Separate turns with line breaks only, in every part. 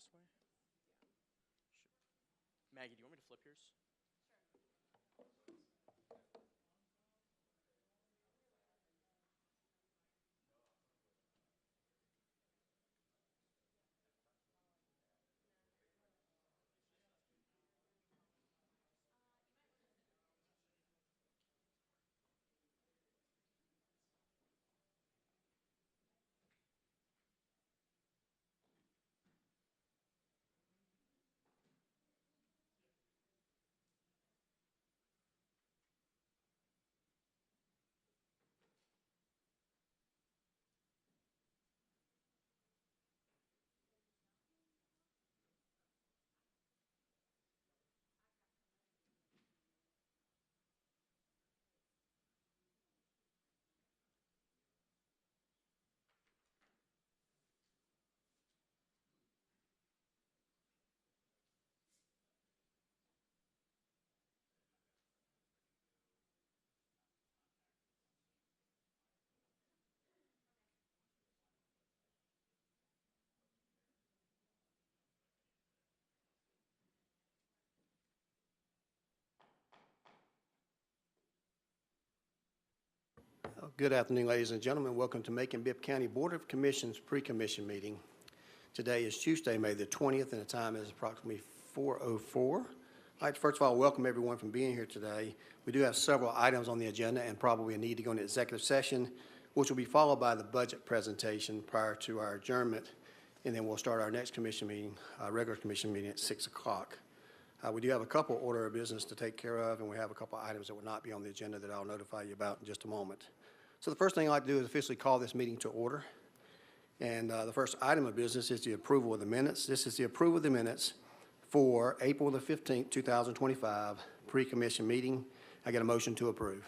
this way? Maggie, do you want me to flip yours?
Good afternoon, ladies and gentlemen. Welcome to Macon-Bibb County Board of Commissioners pre-commission meeting. Today is Tuesday, May the 20th, and the time is approximately 4:04. I'd like to first of all welcome everyone from being here today. We do have several items on the agenda and probably a need to go into executive session, which will be followed by the budget presentation prior to our adjournment, and then we'll start our next commission meeting, regular commission meeting at 6 o'clock. We do have a couple order of business to take care of, and we have a couple items that will not be on the agenda that I'll notify you about in just a moment. So the first thing I'd like to do is officially call this meeting to order. And the first item of business is the approval of the minutes. This is the approval of the minutes for April the 15th, 2025, pre-commission meeting. I get a motion to approve.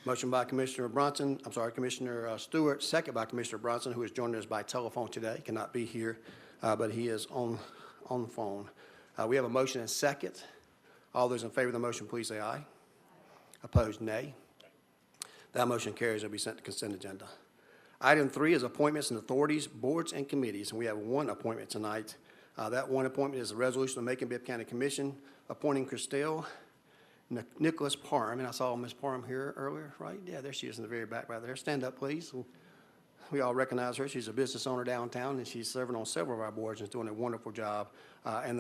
Motion by Commissioner Stewart, second by Commissioner Bronson, who is joining us by telephone today. Cannot be here, but he is on the phone. We have a motion and second. All those in favor of the motion, please say aye. Opposed, nay. That motion carries and will be sent to consent agenda. Item 3 is appointments and authorities, boards, and committees, and we have one appointment tonight. That one appointment is a resolution of Macon-Bibb County Commission appointing Christelle Nicholas Parham, and I saw Ms. Parham here earlier, right? Yeah, there she is in the very back right there. Stand up, please. We all recognize her. She's a business owner downtown, and she's serving on several of our boards and is doing a wonderful job. And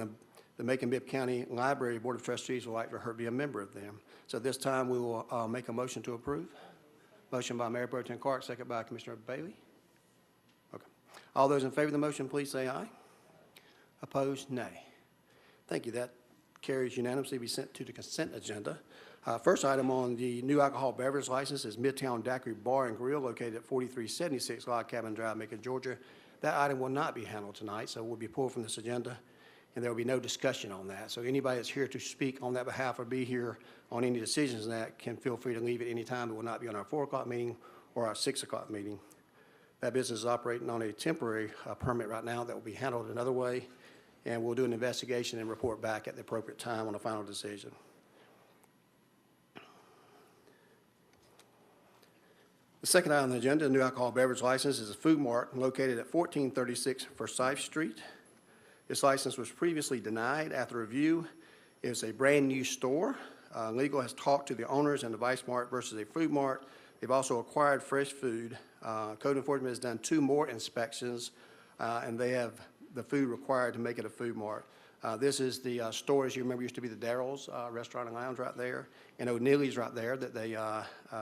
the Macon-Bibb County Library Board of Trustees would like for her to be a member of them. So at this time, we will make a motion to approve. Motion by Mayor Pro Tem Clark, second by Commissioner Bailey. Okay. All those in favor of the motion, please say aye. Opposed, nay. Thank you. That carries unanimously to be sent to the consent agenda. First item on the new alcohol beverage license is Midtown Daiquiri Bar and Grill located at 4376 Log Cabin Drive, Macon, Georgia. That item will not be handled tonight, so will be pulled from this agenda, and there will be no discussion on that. So anybody that's here to speak on that behalf or be here on any decisions that can feel free to leave at any time. It will not be on our 4 o'clock meeting or our 6 o'clock meeting. That business is operating on a temporary permit right now that will be handled another way, and we'll do an investigation and report back at the appropriate time on a final decision. The second item on the agenda, the new alcohol beverage license, is a Food Mart located at 1436 Forsyth Street. This license was previously denied after review. It's a brand new store. Legal has talked to the owners and the Vice Mart versus a Food Mart. They've also acquired fresh food. Code enforcement has done 2 more inspections, and they have the food required to make it a Food Mart. This is the store, as you remember, used to be the Darrell's Restaurant and Lounge right there, and O'Neill's right there that they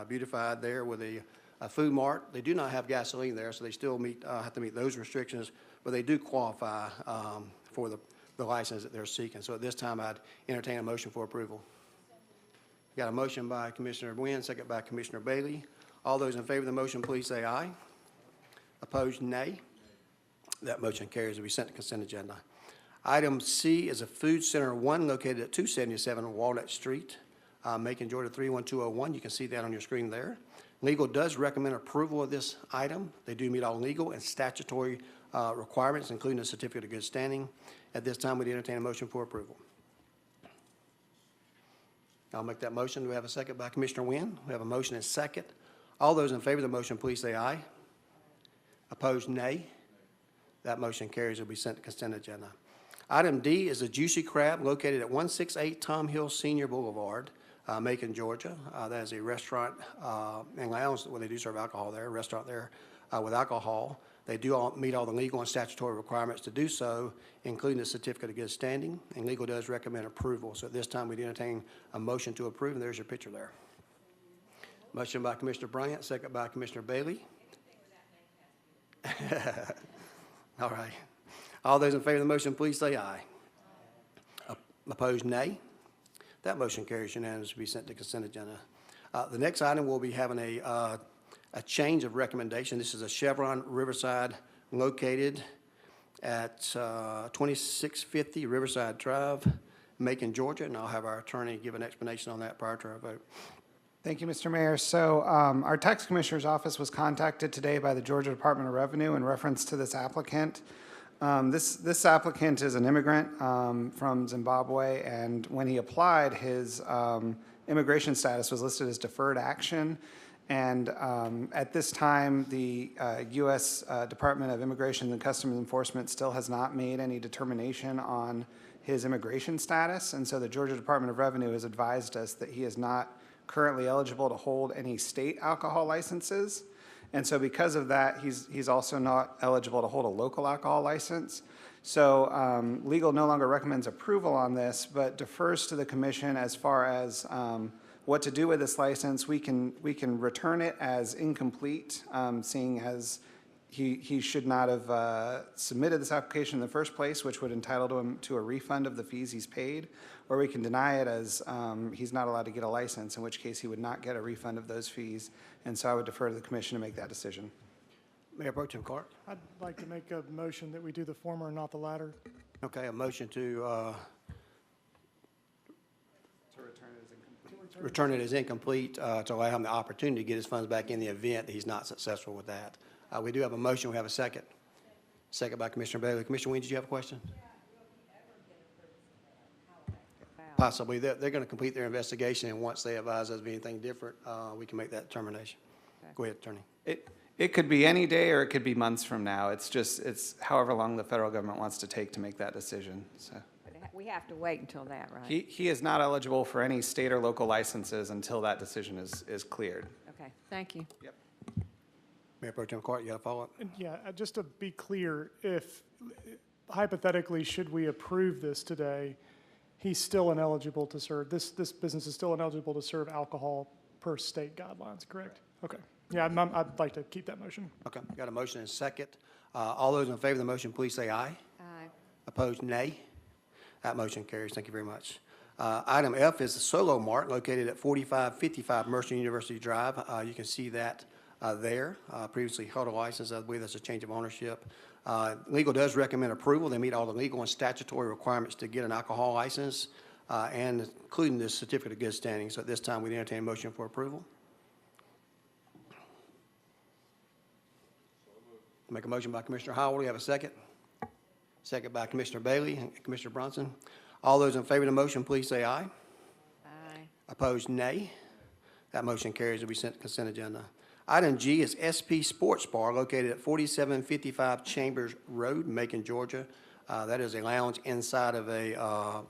beautified there with a Food Mart. They do not have gasoline there, so they still have to meet those restrictions, but they do qualify for the license that they're seeking. So at this time, I'd entertain a motion for approval. Got a motion by Commissioner Wynn, second by Commissioner Bailey. All those in favor of the motion, please say aye. Opposed, nay. That motion carries to be sent to consent agenda. Item C is a Food Center 1 located at 277 Walnut Street, Macon, Georgia 31201. You can see that on your screen there. Legal does recommend approval of this item. They do meet all legal and statutory requirements, including a certificate of good standing. At this time, we'd entertain a motion for approval. I'll make that motion. Do we have a second by Commissioner Wynn? We have a motion and second. All those in favor of the motion, please say aye. Opposed, nay. That motion carries. It will be sent to consent agenda. Item D is a Juicy Crab located at 168 Tom Hill Senior Boulevard, Macon, Georgia. That is a restaurant and lounge where they do serve alcohol there, a restaurant there with alcohol. They do meet all the legal and statutory requirements to do so, including the certificate of good standing, and legal does recommend approval. So at this time, we'd entertain a motion to approve, and there's your picture there. Motion by Commissioner Bryant, second by Commissioner Bailey. All right. All those in favor of the motion, please say aye. Opposed, nay. That motion carries unanimously to be sent to consent agenda. The next item, we'll be having a change of recommendation. This is a Chevron Riverside located at 2650 Riverside Drive, Macon, Georgia, and I'll have our attorney give an explanation on that prior to our vote.
Thank you, Mr. Mayor. So our tax commissioner's office was contacted today by the Georgia Department of Revenue in reference to this applicant. This applicant is an immigrant from Zimbabwe, and when he applied, his immigration status was listed as deferred action. And at this time, the U.S. Department of Immigration and Customs Enforcement still has not made any determination on his immigration status. And so the Georgia Department of Revenue has advised us that he is not currently eligible to hold any state alcohol licenses. And so because of that, he's also not eligible to hold a local alcohol license. So legal no longer recommends approval on this, but defers to the commission as far as what to do with this license. We can return it as incomplete, seeing as he should not have submitted this application in the first place, which would entitle him to a refund of the fees he's paid, or we can deny it as he's not allowed to get a license, in which case he would not get a refund of those fees. And so I would defer to the commission to make that decision.
Mayor Pro Tem Clark.
I'd like to make a motion that we do the former and not the latter.
Okay, a motion to return it as incomplete to allow him the opportunity to get his funds back in the event that he's not successful with that. We do have a motion. We have a second. Second by Commissioner Bailey. Commissioner Ween, did you have a question? Possibly. They're going to complete their investigation, and once they advise us of anything different, we can make that determination. Okay. Go ahead, attorney.
It could be any day or it could be months from now. It's however long the federal government wants to take to make that decision. So
we have to wait until that, right?
he is not eligible for any state or local licenses until that decision is cleared.
Okay, thank you.
Yep.
Mayor Pro Tem Clark, you got a follow-up?
Yeah, just to be clear, if hypothetically, should we approve this today, he's still ineligible to serve, this business is still ineligible to serve alcohol per state guidelines, correct? Okay. Yeah, I'd like to keep that motion.
Okay, got a motion and a second. All those in favor of the motion, please say aye.
Aye.
Opposed, nay. That motion carries. Thank you very much. Item F is the Solo Mart located at 4555 Mercer University Drive. You can see that there. Previously held a license. I believe that's a change of ownership. Legal does recommend approval. They meet all the legal and statutory requirements to get an alcohol license, and including the certificate of good standing. So at this time, we entertain a motion for approval. Make a motion by Commissioner Howell. We have a second. Second by Commissioner Bailey and Commissioner Bronson. All those in favor of the motion, please say aye.
Aye.
Opposed, nay. That motion carries to be sent to consent agenda. Item G is SP Sports Bar located at 4755 Chambers Road, Macon, Georgia. That is a lounge inside of a,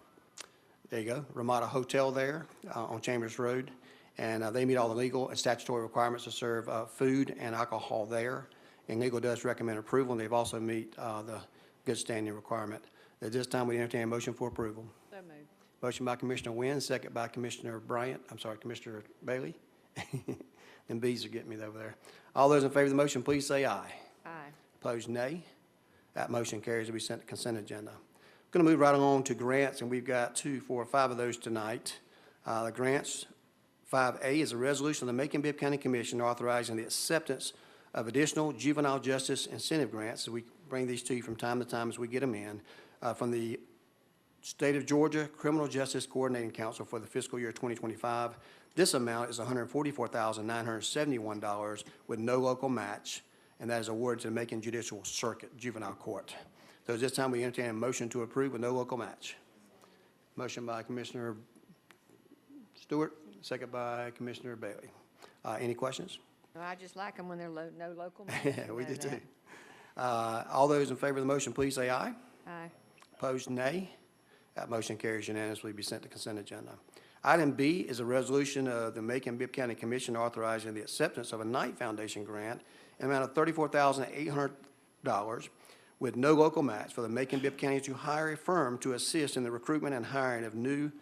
there you go, Ramada Hotel there on Chambers Road. And they meet all the legal and statutory requirements to serve food and alcohol there. And legal does recommend approval, and they've also meet the good standing requirement. At this time, we entertain a motion for approval.
So moved.
Motion by Commissioner Wynn, second by Commissioner Commissioner Bailey. Them bees are getting me over there. All those in favor of the motion, please say aye.
Aye.
Opposed, nay. That motion carries to be sent to consent agenda. Going to move right along to grants, and we've got 2, 4, 5 of those tonight. The grants, 5A is a resolution of the Macon-Bibb County Commission authorizing the acceptance of additional juvenile justice incentive grants. We bring these to you from time to time as we get them in from the State of Georgia Criminal Justice Coordinating Council for the fiscal year 2025. This amount is $144,971 with no local match, and that is awarded to the Macon Judicial Circuit Juvenile Court. So at this time, we entertain a motion to approve with no local match. Motion by Commissioner Stewart, second by Commissioner Bailey. Any questions?
Well, I just like them when they're no local.
Yeah, we do too. All those in favor of the motion, please say aye.
Aye.
Opposed, nay. That motion carries unanimously, be sent to consent agenda. Item B is a resolution of the Macon-Bibb County Commission authorizing the acceptance of a Knight Foundation grant in an amount of $34,800 with no local match for the Macon-Bibb County to hire a firm to assist in the recruitment and hiring of new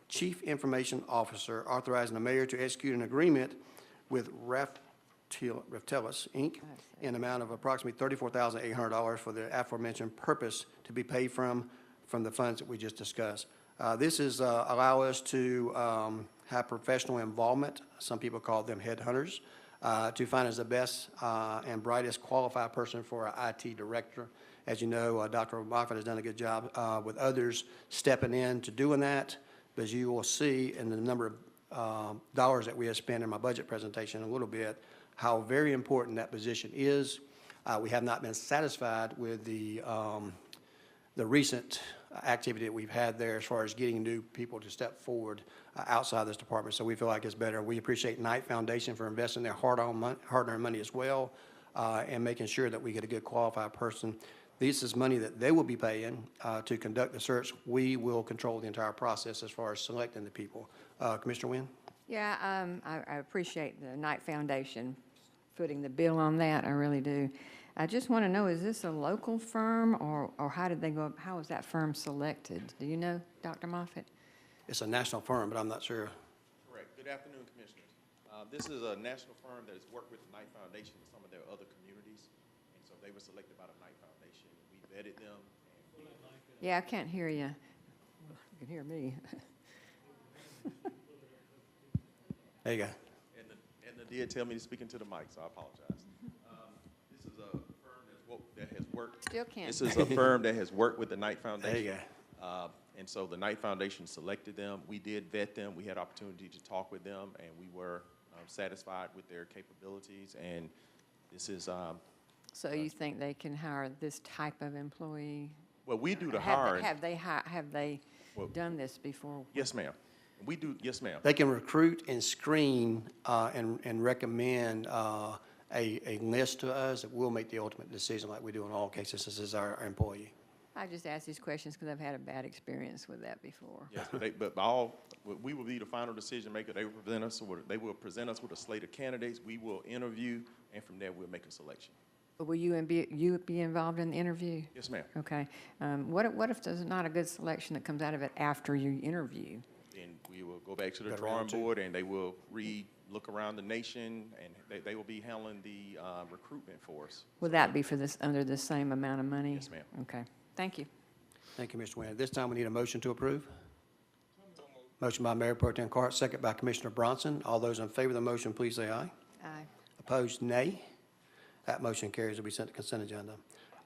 Chief Information Officer, authorizing the mayor to execute an agreement with Reftelis, Inc., in an amount of approximately $34,800 for the aforementioned purpose to be paid from the funds that we just discussed. This is allow us to have professional involvement, some people call them headhunters, to find us the best and brightest qualified person for our IT director. As you know, Dr. Moffett has done a good job with others stepping in to doing that. But as you will see in the number of dollars that we have spent in my budget presentation in a little bit, how very important that position is. We have not been satisfied with the recent activity that we've had there as far as getting new people to step forward outside this department. So we feel like it's better. We appreciate Knight Foundation for investing their hard-earned money as well, and making sure that we get a good qualified person. This is money that they will be paying to conduct the search. We will control the entire process as far as selecting the people. Commissioner Wynn?
Yeah, I appreciate the Knight Foundation footing the bill on that. I really do. I just want to know, is this a local firm, or how did they go, how was that firm selected? Do you know, Dr. Moffett?
It's a national firm, but I'm not sure.
Correct. Good afternoon, Commissioners. This is a national firm that has worked with the Knight Foundation in some of their other communities, and so they were selected by the Knight Foundation. We vetted them.
Yeah, I can't hear you. You can hear me.
There you go.
And they did tell me to speak into the mic, so I apologize. This is a firm that has worked.
Still can't.
This is a firm that has worked with the Knight Foundation.
There you go.
And so the Knight Foundation selected them. We did vet them. We had opportunity to talk with them, and we were satisfied with their capabilities. And this is.
So you think they can hire this type of employee?
Well, we do the hiring.
Have they done this before?
Yes, ma'am. We do. Yes, ma'am.
They can recruit and screen and recommend a list to us that will make the ultimate decision like we do in all cases. This is our employee.
I just ask these questions because I've had a bad experience with that before.
Yes, we will be the final decision maker. They will present us with a slate of candidates. We will interview, and from there we'll make a selection.
But will you be involved in the interview?
Yes, ma'am.
Okay. What if there's not a good selection that comes out of it after you interview?
Then we will go back to the
Got
drawing
round two.
board, and they will look around the nation, and they will be handling the recruitment for us.
Would that be for this, under the same amount of money?
Yes, ma'am.
Okay. Thank you.
Thank you, Mr. Wynn. At this time, we need a motion to approve. Motion by Mayor Pro Tem Carr, second by Commissioner Bronson. All those in favor of the motion, please say aye.
Aye.
Opposed, nay. That motion carries to be sent to consent agenda.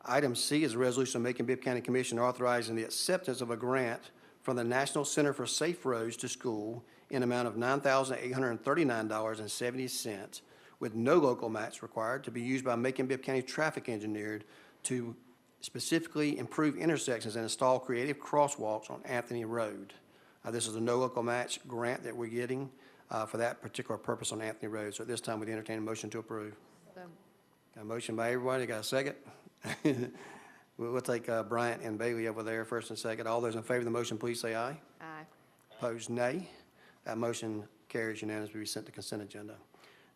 Item C is a resolution of Macon-Bibb County Commission authorizing the acceptance of a grant from the National Center for Safe Roads to School in an amount of $9,839.70 with no local match required to be used by Macon-Bibb County Traffic Engineer to specifically improve intersections and install creative crosswalks on Anthony Road. This is a no local match grant that we're getting for that particular purpose on Anthony Road. So at this time, we'd entertain a motion to approve. Got a motion by everybody. Got a second? We'll take Bryant and Bailey over there first and second. All those in favor of the motion, please say aye.
Aye.
Opposed, nay. That motion carries unanimously to be sent to consent agenda.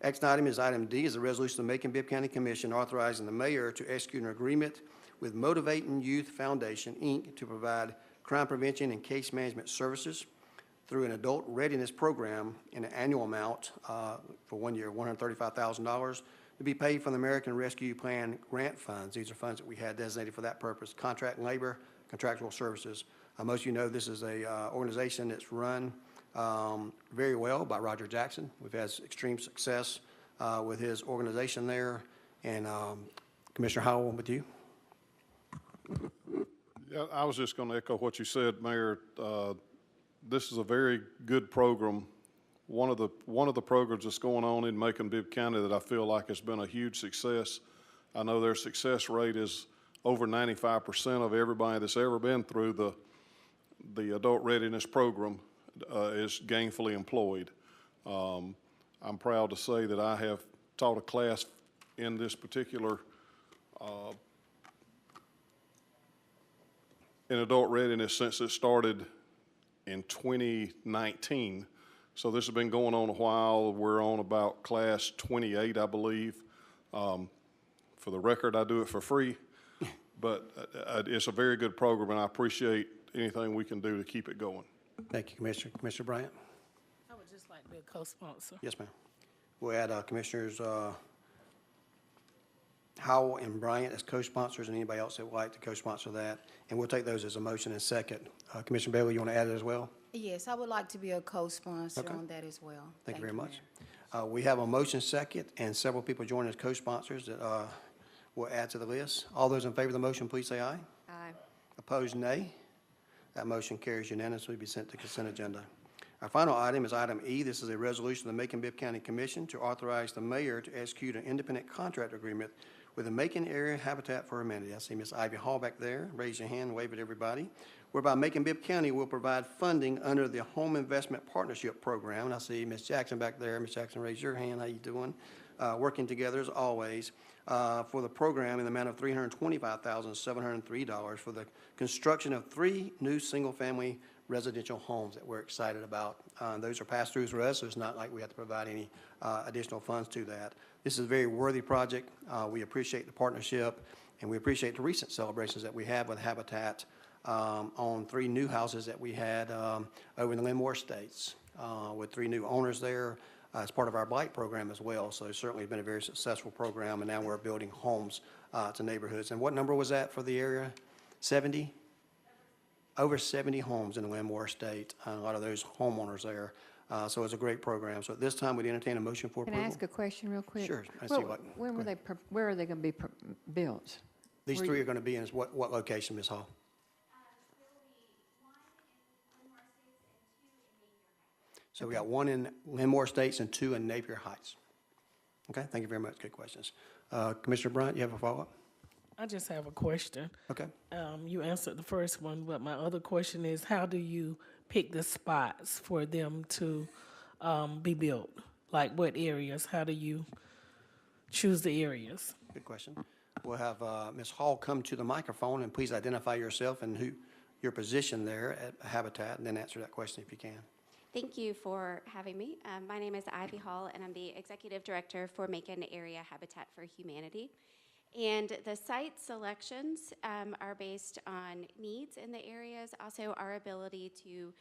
Next item is item D, is a resolution of the Macon-Bibb County Commission authorizing the mayor to execute an agreement with Motivating Youth Foundation, Inc., to provide crime prevention and case management services through an adult readiness program in an annual amount for 1 year, $135,000 to be paid from the American Rescue Plan grant funds. These are funds that we had designated for that purpose. Contract labor, contractual services. Most of you know this is a organization that's run very well by Roger Jackson. We've had extreme success with his organization there. And Commissioner Howell, with you.
Yeah, I was just going to echo what you said, Mayor. This is a very good program. One of the programs that's going on in Macon-Bibb County that I feel like has been a huge success. I know their success rate is over 95% of everybody that's ever been through the adult readiness program is gainfully employed. I'm proud to say that I have taught a class in this particular in adult readiness since it started in 2019. So this has been going on a while. We're on about class 28, I believe. For the record, I do it for free, but it's a very good program, and I appreciate anything we can do to keep it going.
Thank you, Commissioner. Commissioner Bryant?
I would just like to be a co-sponsor.
Yes, ma'am. We'll add Commissioners Howell and Bryant as co-sponsors, and anybody else that would like to co-sponsor that. And we'll take those as a motion and second. Commissioner Bailey, you want to add it as well?
Yes, I would like to be a co-sponsor
Okay.
on that as well.
Thank you very
Mayor.
much. We have a motion second and several people joining as co-sponsors that we'll add to the list. All those in favor of the motion, please say aye.
Aye.
Opposed, nay. That motion carries unanimously, be sent to consent agenda. Our final item is item E. This is a resolution of the Macon-Bibb County Commission to authorize the mayor to execute an independent contract agreement with the Macon Area Habitat for Humanity. I see Ms. Ivy Hall back there. Raise your hand, wave at everybody. Whereby Macon-Bibb County will provide funding under the Home Investment Partnership Program. And I see Ms. Jackson back there. Ms. Jackson, raise your hand. How you doing? Working together as always for the program in the amount of $325,703 for the construction of 3 new single-family residential homes that we're excited about. Those are pass-throughs for us, so it's not like we have to provide any additional funds to that. This is a very worthy project. We appreciate the partnership, and we appreciate the recent celebrations that we have with Habitat on 3 new houses that we had over in the Linmore Estates with 3 new owners there as part of our Blight program as well. So it's certainly been a very successful program, and now we're building homes to neighborhoods. And what number was that for the area? 70? Over 70 homes in the Linmore Estate, a lot of those homeowners there. So it's a great program. So at this time, we'd entertain a motion for
Can
approval.
I ask a question real quick?
Sure. I see what.
Where were they, where are they going to be built?
These
were
3
you-
are going to be in what location, Ms. Hall? So we got 1 in Linmore Estates and 2 in Napier Heights. Okay, thank you very much. Good questions. Commissioner Bryant, you have a follow-up?
I just have a question.
Okay.
You answered the first one, but my other question is, how do you pick the spots for them to be built? Like what areas? How do you choose the areas?
Good question. We'll have Ms. Hall come to the microphone, and please identify yourself and who your position there at Habitat, and then answer that question if you can.
Thank you for having me. My name is Ivy Hall, and I'm the Executive Director for Macon Area Habitat for Humanity. And the site selections are based on needs in the areas, also our ability to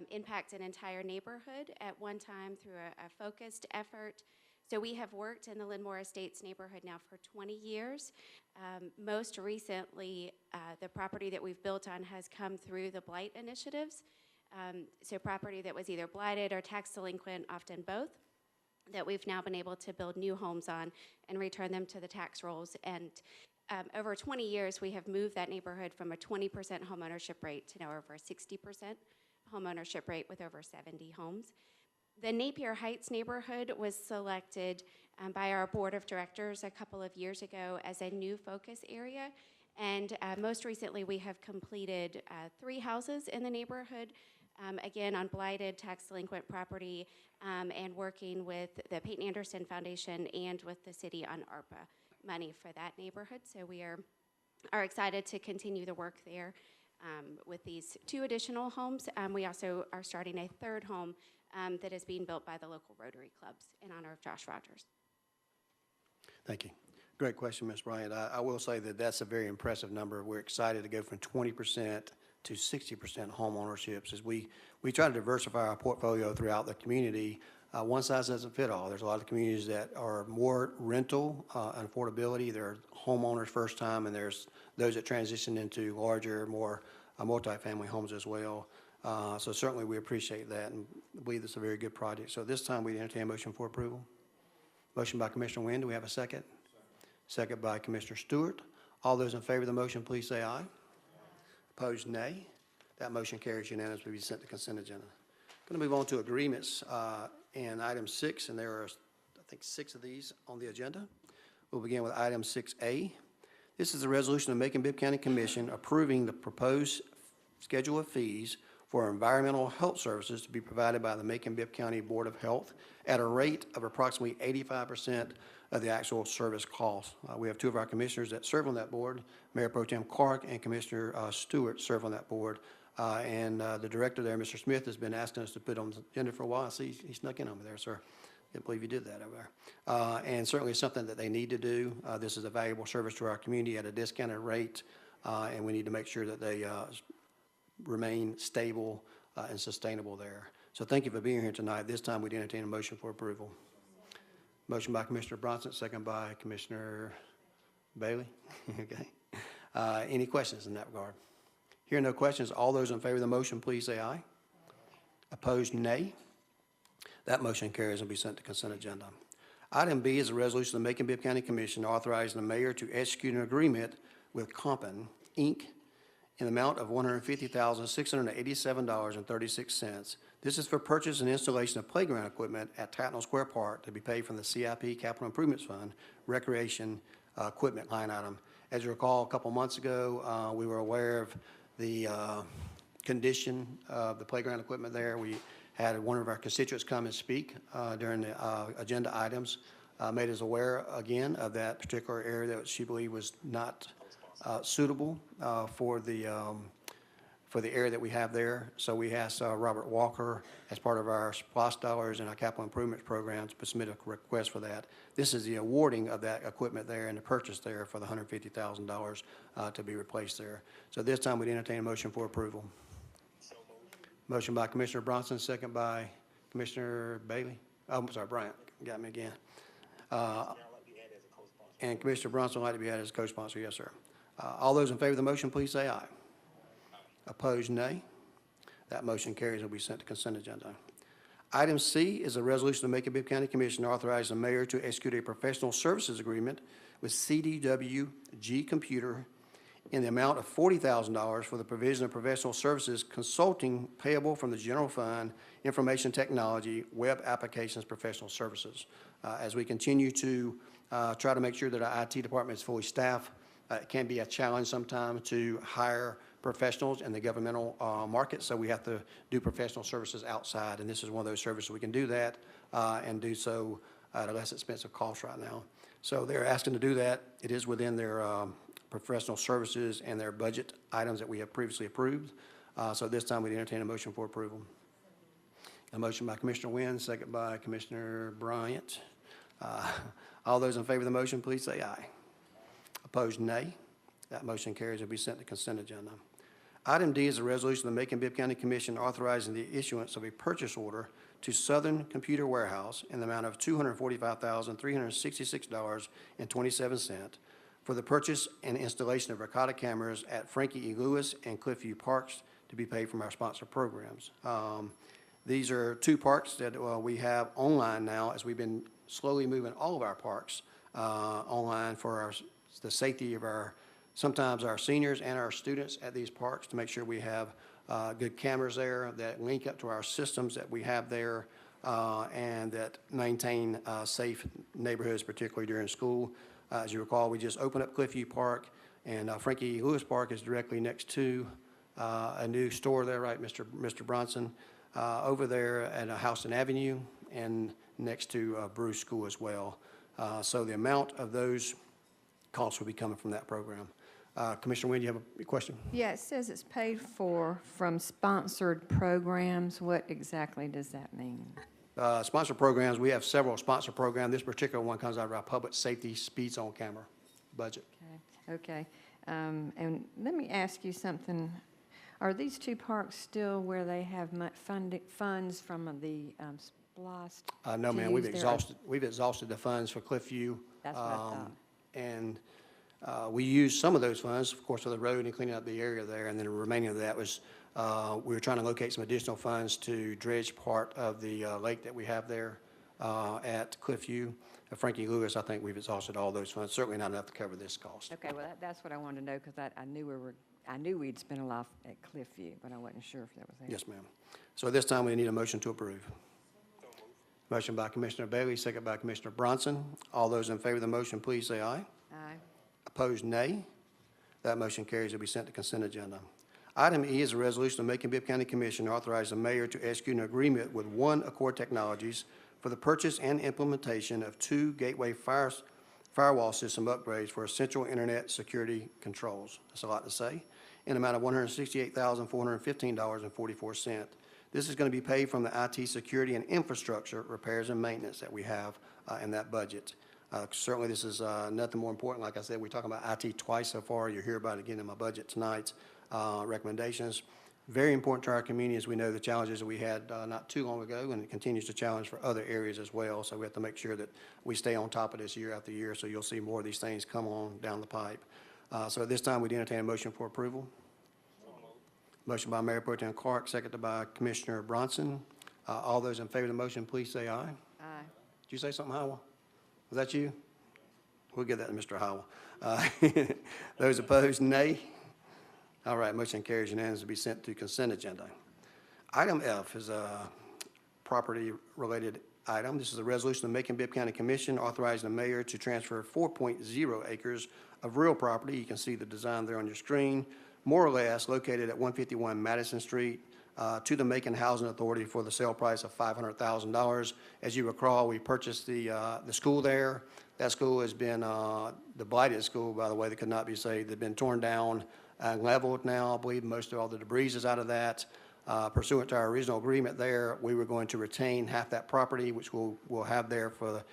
impact an entire neighborhood at one time through a focused effort. So we have worked in the Linmore Estates neighborhood now for 20 years. Most recently, the property that we've built on has come through the Blight initiatives. So property that was either blighted or tax delinquent, often both, that we've now been able to build new homes on and return them to the tax rolls. And over 20 years, we have moved that neighborhood from a 20% home ownership rate to now over a 60% home ownership rate with over 70 homes. The Napier Heights neighborhood was selected by our board of directors a couple of years ago as a new focus area. And most recently, we have completed 3 houses in the neighborhood, again, on blighted tax delinquent property, and working with the Peyton Anderson Foundation and with the city on ARPA money for that neighborhood. So we are excited to continue the work there with these 2 additional homes. We also are starting a 3rd home that is being built by the local Rotary clubs in honor of Josh Rogers.
Thank you. Great question, Ms. Bryant. I will say that that's a very impressive number. We're excited to go from 20% to 60% home ownerships as we try to diversify our portfolio throughout the community. One size doesn't fit all. There's a lot of communities that are more rental and affordability. There are homeowners first time, and there's those that transition into larger, more multifamily homes as well. So certainly we appreciate that and believe this is a very good project. So at this time, we entertain a motion for approval. Motion by Commissioner Wynn. Do we have a second? Second by Commissioner Stewart. All those in favor of the motion, please say aye. Opposed, nay. That motion carries unanimously. Be sent to consent agenda. Going to move on to agreements in item 6, and there are, I think, 6 of these on the agenda. We'll begin with item 6A. This is a resolution of Macon-Bibb County Commission approving the proposed schedule of fees for environmental health services to be provided by the Macon-Bibb County Board of Health at a rate of approximately 85% of the actual service cost. We have two of our commissioners that serve on that board, Mayor Pro Tem Clark and Commissioner Stewart serve on that board. The director there, Mr. Smith, has been asking us to put on the agenda for a while. I see he snuck in over there, sir. Can't believe you did that over there. And certainly something that they need to do. This is a valuable service to our community at a discounted rate, and we need to make sure that they remain stable and sustainable there. So thank you for being here tonight. This time we'd entertain a motion for approval. Motion by Commissioner Bronson, second by Commissioner Bailey. Okay. Any questions in that regard? Hearing no questions, all those in favor of the motion, please say aye. Opposed, nay. That motion carries and will be sent to consent agenda. Item B is a resolution of the Macon-Bibb County Commission authorizing the mayor to execute an agreement with Compton, Inc. in the amount of $150,687.36. This is for purchase and installation of playground equipment at Tatnall Square Park to be paid from the CIP Capital Improvements Fund Recreation Equipment line item. As you recall, a couple months ago, we were aware of the condition of the playground equipment there. We had one of our constituents come and speak during the agenda items, made us aware again of that particular area that she believed was not suitable for the area that we have there. So we asked Robert Walker, as part of our SPOS dollars and our capital improvements program, to submit a request for that. This is the awarding of that equipment there and the purchase there for the $150,000 to be replaced there. So this time we'd entertain a motion for approval. Motion by Commissioner Bronson, second by Commissioner Bailey. Oh, I'm sorry, Bryant, got me again. And Commissioner Bronson would like to be added as a co-sponsor. Yes, sir. All those in favor of the motion, please say aye. Opposed, nay. That motion carries and will be sent to consent agenda. Item C is a resolution of the Macon-Bibb County Commission authorizing the mayor to execute a professional services agreement with CDWG Computer in the amount of $40,000 for the provision of professional services consulting payable from the General Fund, Information Technology, Web Applications Professional Services. As we continue to try to make sure that our IT department is fully staffed, it can be a challenge sometimes to hire professionals in the governmental market, so we have to do professional services outside, and this is one of those services we can do that and do so at a less expensive cost right now. So they're asking to do that. It is within their professional services and their budget items that we have previously approved. So this time we entertain a motion for approval. A motion by Commissioner Wynn, second by Commissioner Bryant. All those in favor of the motion, please say aye. Opposed, nay. That motion carries and will be sent to consent agenda. Item D is a resolution of the Macon-Bibb County Commission authorizing the issuance of a purchase order to Southern Computer Warehouse in the amount of $245,366.27 for the purchase and installation of Ricotta cameras at Frankie E. Lewis and Cliffview Parks to be paid from our sponsor programs. These are two parks that we have online now, as we've been slowly moving all of our parks online for the safety of sometimes our seniors and our students at these parks, to make sure we have good cameras there that link up to our systems that we have there and that maintain safe neighborhoods, particularly during school. As you recall, we just opened up Cliffview Park, and Frankie Lewis Park is directly next to a new store there, right, Mr. Bronson, over there at Houston Avenue and next to Bruce School as well. So the amount of those costs will be coming from that program. Commissioner Wynn, you have a question?
Yeah, it says it's paid for from sponsored programs. What exactly does that mean?
Sponsor programs, we have several sponsor programs. This particular one comes out of our public safety speed zone camera budget.
Okay. And let me ask you something. Are these two parks still where they have funds from the SPLOST?
No, ma'am, we've exhausted the funds for Cliffview.
That's what I thought.
And we used some of those funds, of course, for the road and cleaning up the area there, and then the remaining of that was we were trying to locate some additional funds to dredge part of the lake that we have there at Cliffview. Frankie Lewis, I think we've exhausted all those funds. Certainly not enough to cover this cost.
Okay, well, that's what I wanted to know, because I knew we'd spent a lot at Cliffview, but I wasn't sure if that was there.
Yes, ma'am. So at this time, we need a motion to approve. Motion by Commissioner Bailey, second by Commissioner Bronson. All those in favor of the motion, please say aye.
Aye.
Opposed, nay. That motion carries. It will be sent to consent agenda. Item E is a resolution of Macon-Bibb County Commission to authorize the mayor to execute an agreement with One Accord Technologies for the purchase and implementation of 2 gateway firewall system upgrades for essential internet security controls. That's a lot to say. In amount of $168,415.44. This is going to be paid from the IT security and infrastructure repairs and maintenance that we have in that budget. Certainly, this is nothing more important. Like I said, we're talking about IT twice so far. You'll hear about it again in my budget tonight. Recommendations. Very important to our community, as we know the challenges that we had not too long ago, and it continues to challenge for other areas as well. So we have to make sure that we stay on top of this year after year, so you'll see more of these things come on down the pipe. So at this time, we'd entertain a motion for approval. Motion by Mayor Pro Tem Clark, seconded by Commissioner Bronson. All those in favor of the motion, please say aye.
Aye.
Did you say something, Howell? Was that you? We'll give that to Mr. Howell. Those opposed, nay. All right, motion carries unanimously to be sent to consent agenda. Item F is a property-related item. This is a resolution of Macon-Bibb County Commission authorizing the mayor to transfer 4.0 acres of real property. You can see the design there on your screen, more or less located at 151 Madison Street, to the Macon Housing Authority for the sale price of $500,000. As you recall, we purchased the school there. That school has been the blighted school, by the way, that could not be saved. They've been torn down and leveled now. I believe most of all the debris is out of that. Pursuant to our original agreement there, we were going to retain half that property, which we'll have there for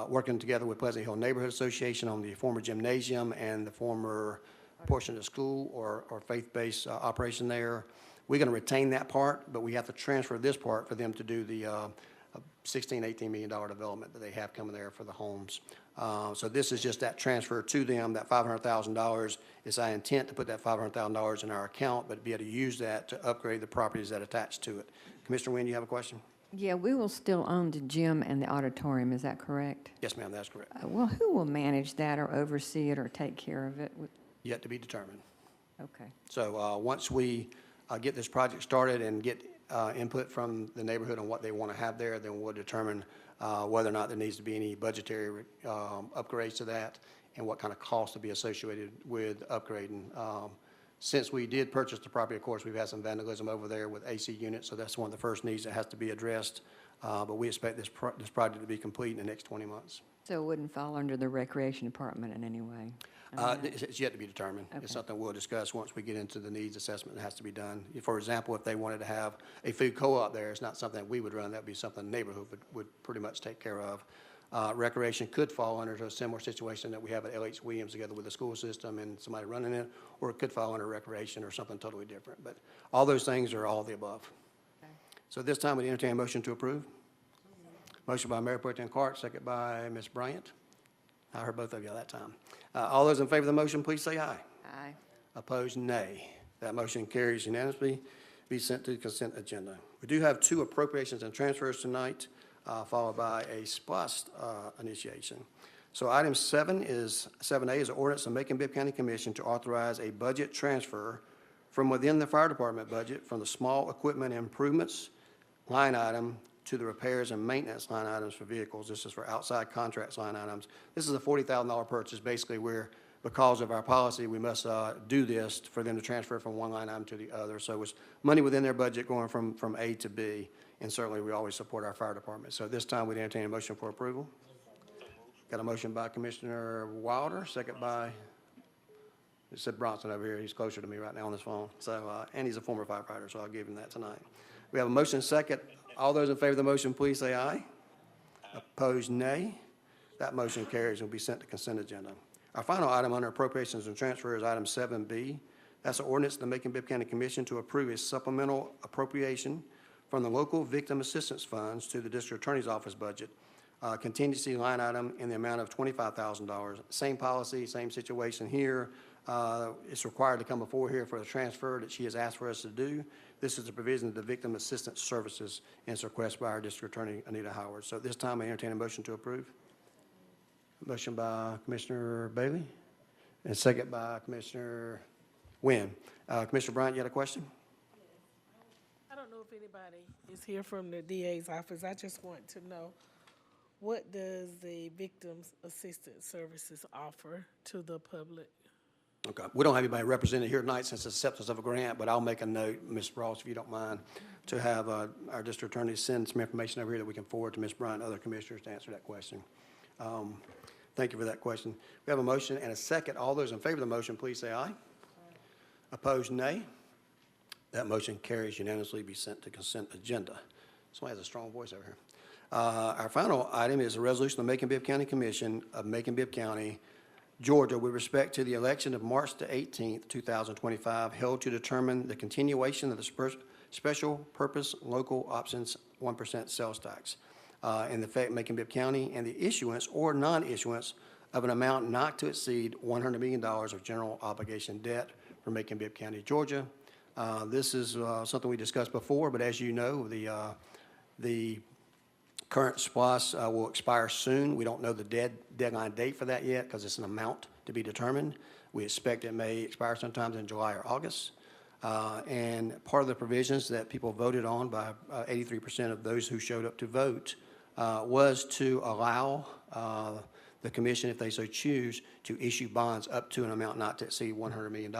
working together with Pleasant Hill Neighborhood Association on the former gymnasium and the former portion of the school or faith-based operation there. We're going to retain that part, but we have to transfer this part for them to do the $16, $18 million development that they have coming there for the homes. So this is just that transfer to them, that $500,000. It's our intent to put that $500,000 in our account, but be able to use that to upgrade the properties that attach to it. Commissioner Wynn, you have a question?
Yeah, we will still own the gym and the auditorium, is that correct?
Yes, ma'am, that's correct.
Well, who will manage that or oversee it or take care of it?
Yet to be determined.
Okay.
So once we get this project started and get input from the neighborhood on what they want to have there, then we'll determine whether or not there needs to be any budgetary upgrades to that and what kind of cost to be associated with upgrading. Since we did purchase the property, of course, we've had some vandalism over there with AC units, so that's one of the first needs that has to be addressed. But we expect this project to be complete in the next 20 months.
So it wouldn't fall under the recreation department in any way?
It's yet to be determined.
Okay.
It's something we'll discuss once we get into the needs assessment that has to be done. For example, if they wanted to have a food co-op there, it's not something that we would run. That would be something the neighborhood would pretty much take care of. Recreation could fall under a similar situation that we have at L.H. Williams together with the school system and somebody running it, or it could fall under recreation or something totally different. But all those things are all of the above.
Okay.
So this time, we entertain a motion to approve. Motion by Mayor Pro Tem Clark, second by Ms. Bryant. I heard both of you that time. All those in favor of the motion, please say aye.
Aye.
Opposed, nay. That motion carries unanimously. Be sent to the consent agenda. We do have 2 appropriations and transfers tonight, followed by a SPOS initiation. So item 7A is an ordinance of Macon-Bibb County Commission to authorize a budget transfer from within the fire department budget from the small equipment improvements line item to the repairs and maintenance line items for vehicles. This is for outside contracts line items. This is a $40,000 purchase, basically where, because of our policy, we must do this for them to transfer from one line item to the other. So it's money within their budget going from A to B, and certainly we always support our fire department. So at this time, we'd entertain a motion for approval. Got a motion by Commissioner Wilder, second by, it said Bronson over here. He's closer to me right now on this phone. So, and he's a former firefighter, so I'll give him that tonight. We have a motion second. All those in favor of the motion, please say aye. Opposed, nay. That motion carries and will be sent to consent agenda. Our final item under appropriations and transfer is item 7B. That's an ordinance of the Macon-Bibb County Commission to approve a supplemental appropriation from the local victim assistance funds to the district attorney's office budget. Contingency line item in the amount of $25,000. Same policy, same situation here. It's required to come before here for the transfer that she has asked for us to do. This is the provision of the Victim Assistance Services, and it's requested by our District Attorney, Anita Howard. So at this time, I entertain a motion to approve. Motion by Commissioner Bailey, and second by Commissioner Wynn. Commissioner Bryant, you had a question?
I don't know if anybody is here from the DA's office. I just want to know, what does the Victims Assistance Services offer to the public?
Okay. We don't have anybody represented here tonight since it's acceptance of a grant, but I'll make a note, Ms. Ross, if you don't mind, to have our district attorney send some information over here that we can forward to Ms. Bryant and other commissioners to answer that question. Thank you for that question. We have a motion and a second. All those in favor of the motion, please say aye. Opposed, nay. That motion carries unanimously, be sent to consent agenda. Somebody has a strong voice over here. Our final item is a resolution of the Macon-Bibb County Commission of Macon-Bibb County, Georgia, with respect to the election of March the 18th, 2025, held to determine the continuation of the special purpose local options 1% sales tax in effect Macon-Bibb County, and the issuance or non-issuance of an amount not to exceed $100 million of general obligation debt for Macon-Bibb County, Georgia. This is something we discussed before, but as you know, the current SPOS will expire soon. We don't know the deadline date for that yet because it's an amount to be determined. We expect it may expire sometimes in July or August. And part of the provisions that people voted on by 83% of those who showed up to vote was to allow the commission, if they so choose, to issue bonds up to an amount not to exceed $100 million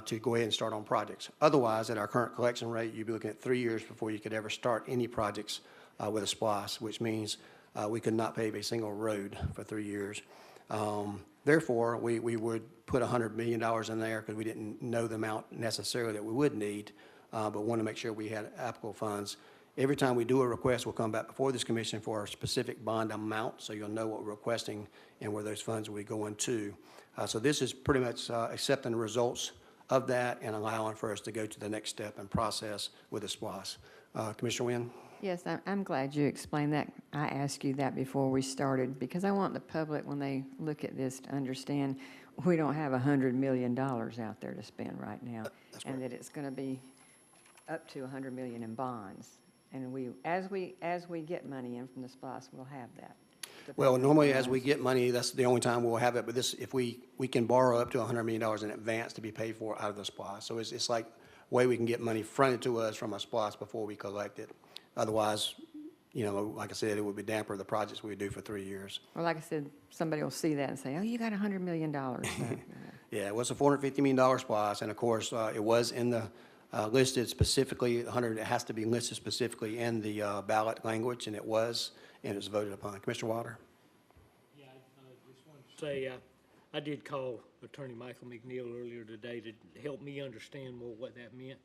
to go ahead and start on projects. Otherwise, at our current collection rate, you'd be looking at 3 years before you could ever start any projects with a SPOS, which means we could not pave a single road for 3 years. Therefore, we would put $100 million in there because we didn't know the amount necessarily that we would need, but want to make sure we had applicable funds. Every time we do a request, we'll come back before this commission for a specific bond amount, so you'll know what we're requesting and where those funds will be going to. So this is pretty much accepting the results of that and allowing for us to go to the next step and process with the SPOS. Commissioner Wynn?
Yes, I'm glad you explained that. I asked you that before we started, because I want the public, when they look at this, to understand we don't have $100 million out there to spend right now, and that it's going to be up to $100 million in bonds. And as we get money in from the SPOS, we'll have that.
Well, normally as we get money, that's the only time we'll have it, but this, if we can borrow up to $100 million in advance to be paid for out of the SPOS. So it's like a way we can get money fronted to us from a SPOS before we collect it. Otherwise, you know, like I said, it would be damper the projects we would do for 3 years.
Well, like I said, somebody will see that and say, oh, you got $100 million. So,
Yeah, it was a $450 million SPOS, and of course, it was in the listed specifically, it has to be listed specifically in the ballot language, and it was voted upon. Commissioner Wilder?
Yeah, I just wanted to say, I did call Attorney Michael McNeil earlier today to help me understand more what that meant,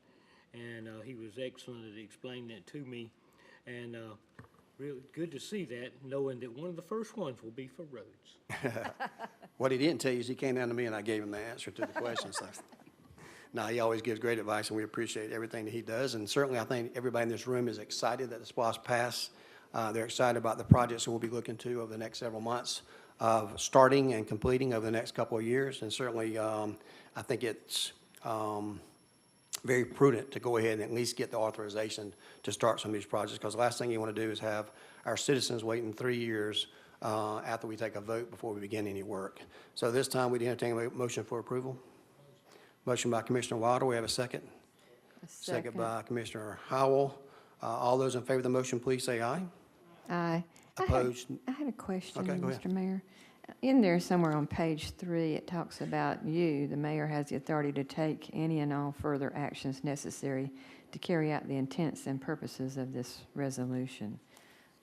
and he was excellent at explaining it to me, and really good to see that, knowing that one of the first ones will be for roads.
What he didn't tell you is he came down to me and I gave him the answer to the questions. No, he always gives great advice, and we appreciate everything that he does. And certainly, I think everybody in this room is excited that the SPOS passed. They're excited about the projects that we'll be looking to over the next several months of starting and completing over the next couple of years. And certainly, I think it's very prudent to go ahead and at least get the authorization to start some of these projects, because the last thing you want to do is have our citizens waiting 3 years after we take a vote before we begin any work. So this time, we'd entertain a motion for approval. Motion by Commissioner Wilder. We have a second. Second by Commissioner Howell. All those in favor of the motion, please say aye.
Aye.
Opposed?
I had a question,
Okay, go ahead.
Mr. Mayor. In there somewhere on page 3, it talks about the mayor has the authority to take any and all further actions necessary to carry out the intents and purposes of this resolution.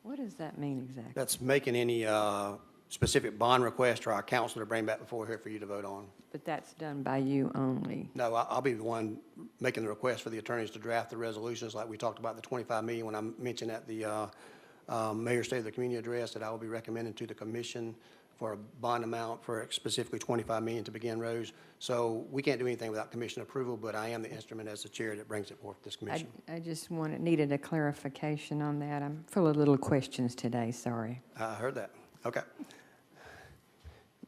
What does that mean exactly?
That's making any specific bond request or our council to bring back before here for you to vote on.
But that's done by you only.
No, I'll be the one making the request for the attorneys to draft the resolutions, like we talked about the $25 million when I mentioned at the Mayor's State of the Community Address, that I will be recommending to the commission for a bond amount for specifically $25 million to begin roads. So we can't do anything without commission approval, but I am the instrument as the chair that brings it forth to this commission.
I just needed a clarification on that. I'm full of little questions today, sorry.
I heard that. Okay.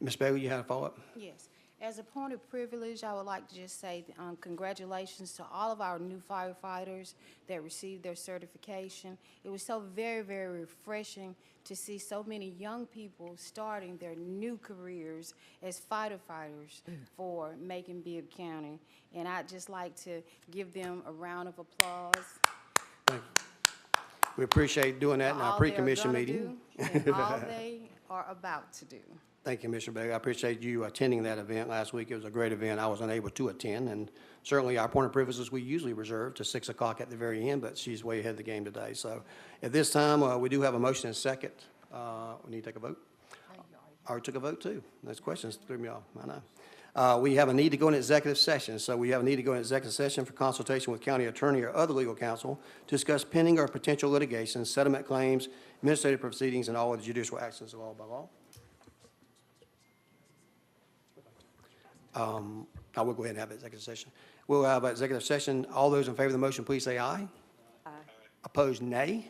Ms. Bailey, you had a follow-up?
Yes. As a point of privilege, I would like to just say congratulations to all of our new firefighters that received their certification. It was so very, very refreshing to see so many young people starting their new careers as firefighters for Macon-Bibb County. And I'd just like to give them a round of applause.
Thank you. We appreciate doing that in our pre-commission meeting.
And all they are about to do.
Thank you, Mr. Begg. I appreciate you attending that event last week. It was a great event. I was unable to attend, and certainly our point of privileges we usually reserve to 6 o'clock at the very end, but she's way ahead of the game today. So at this time, we do have a motion and a second. We need to take a vote? I already took a vote, too. Those questions threw me off. I know. We have a need to go into executive session. So we have a need to go into executive session for consultation with county attorney or other legal counsel to discuss pending or potential litigation, settlement claims, administrative proceedings, and all of the judicial actions of law by law. I will go ahead and have an executive session. We'll have an executive session. All those in favor of the motion, please say aye. Aye. Opposed, nay.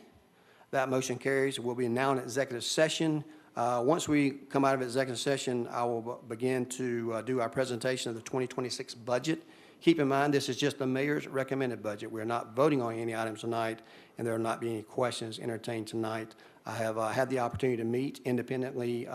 That motion carries. We'll be now in executive session. Once we come out of executive session, I will begin to do our presentation of the 2026 budget. Keep in mind, this is just the mayor's recommended budget. We're not voting on any items tonight, and there will not be any questions entertained tonight. I have had the opportunity to meet independently,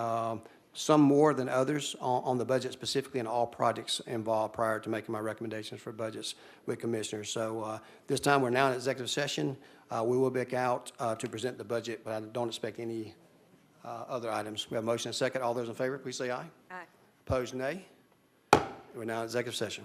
some more than others on the budget specifically, and all projects involved prior to making my recommendations for budgets with commissioners. So this time, we're now in executive session. We will be back out to present the budget, but I don't expect any other items. We have a motion and a second. All those in favor, please say aye.
Aye.
Opposed, nay. We're now in executive session.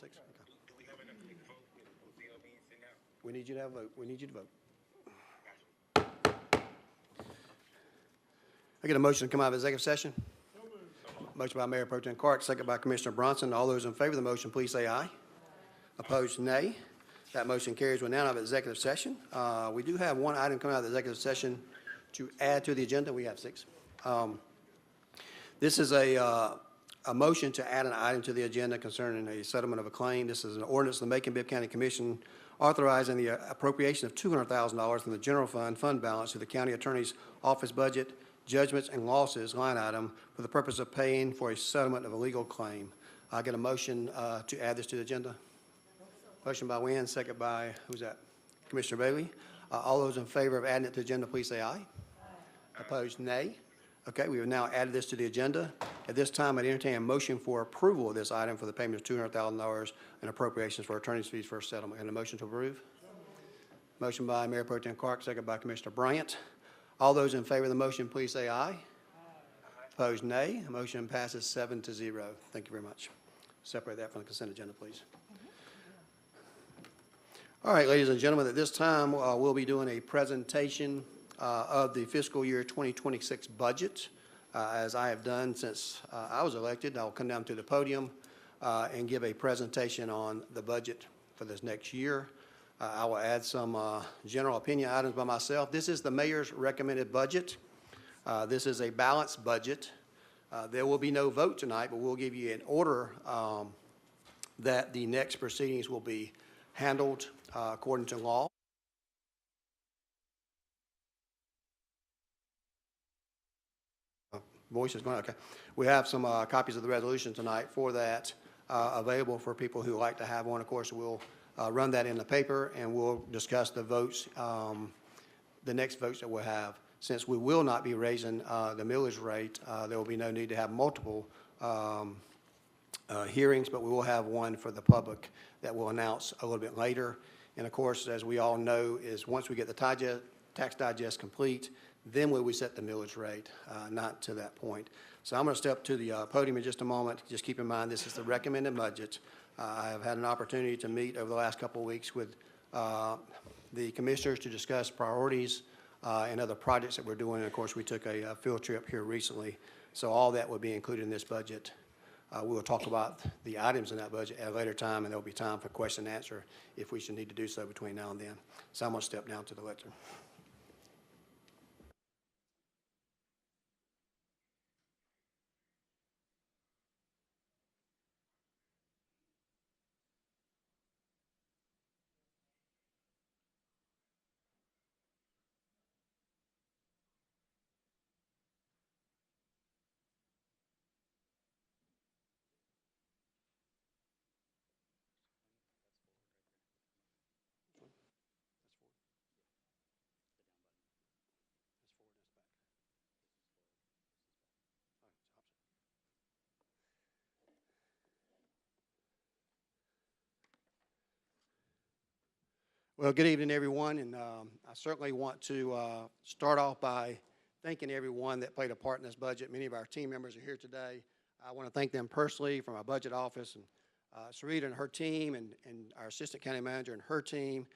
6? Okay. We need you to have a vote. We need you to vote. I get a motion to come out of executive session? Motion by Mayor Pro Tem Clark, second by Commissioner Bronson. All those in favor of the motion, please say aye. Opposed, nay. That motion carries. We're now out of executive session. We do have one item coming out of the executive session to add to the agenda. We have 6. This is a motion to add an item to the agenda concerning a settlement of a claim. This is an ordinance of the Macon-Bibb County Commission authorizing the appropriation of $200,000 from the general fund balance to the county attorney's office budget, judgments and losses line item for the purpose of paying for a settlement of a legal claim. I get a motion to add this to the agenda. Motion by Wynn, second by, who's that? Commissioner Bailey. All those in favor of adding it to the agenda, please say aye. Opposed, nay. Okay, we have now added this to the agenda. At this time, I'd entertain a motion for approval of this item for the payment of $200,000 in appropriations for attorney's fees for a settlement. And a motion to approve? Motion by Mayor Pro Tem Clark, second by Commissioner Bryant. All those in favor of the motion, please say aye. Opposed, nay. Motion passes 7-0. Thank you very much. Separate that from the consent agenda, please. All right, ladies and gentlemen, at this time, we'll be doing a presentation of the fiscal year 2026 budget. As I have done since I was elected, I'll come down to the podium and give a presentation on the budget for this next year. I will add some general opinion items by myself. This is the mayor's recommended budget. This is a balanced budget. There will be no vote tonight, but we'll give you an order that the next proceedings will be handled according to law. Voice is going, okay. We have some copies of the resolution tonight for that available for people who like to have one. Of course, we'll run that in the paper and we'll discuss the votes, the next votes that we'll have. Since we will not be raising the millage rate, there will be no need to have multiple hearings, but we will have one for the public that we'll announce a little bit later. And of course, as we all know, is once we get the tax digest complete, then will we set the millage rate, not to that point. So I'm going to step to the podium in just a moment. Just keep in mind, this is the recommended budget. I have had an opportunity to meet over the last couple of weeks with the commissioners to discuss priorities and other projects that we're doing. And of course, we took a field trip here recently. So all that will be included in this budget. We will talk about the items in that budget at a later time, and there will be time for question and answer if we should need to do so between now and then. So I'm going to step down to the lectern. Well, good evening, everyone, and I certainly want to start off by thanking everyone that played a part in this budget. Many of our team members are here today. I want to thank them personally from our budget office, and Sarita and her team, and our assistant county manager and her team.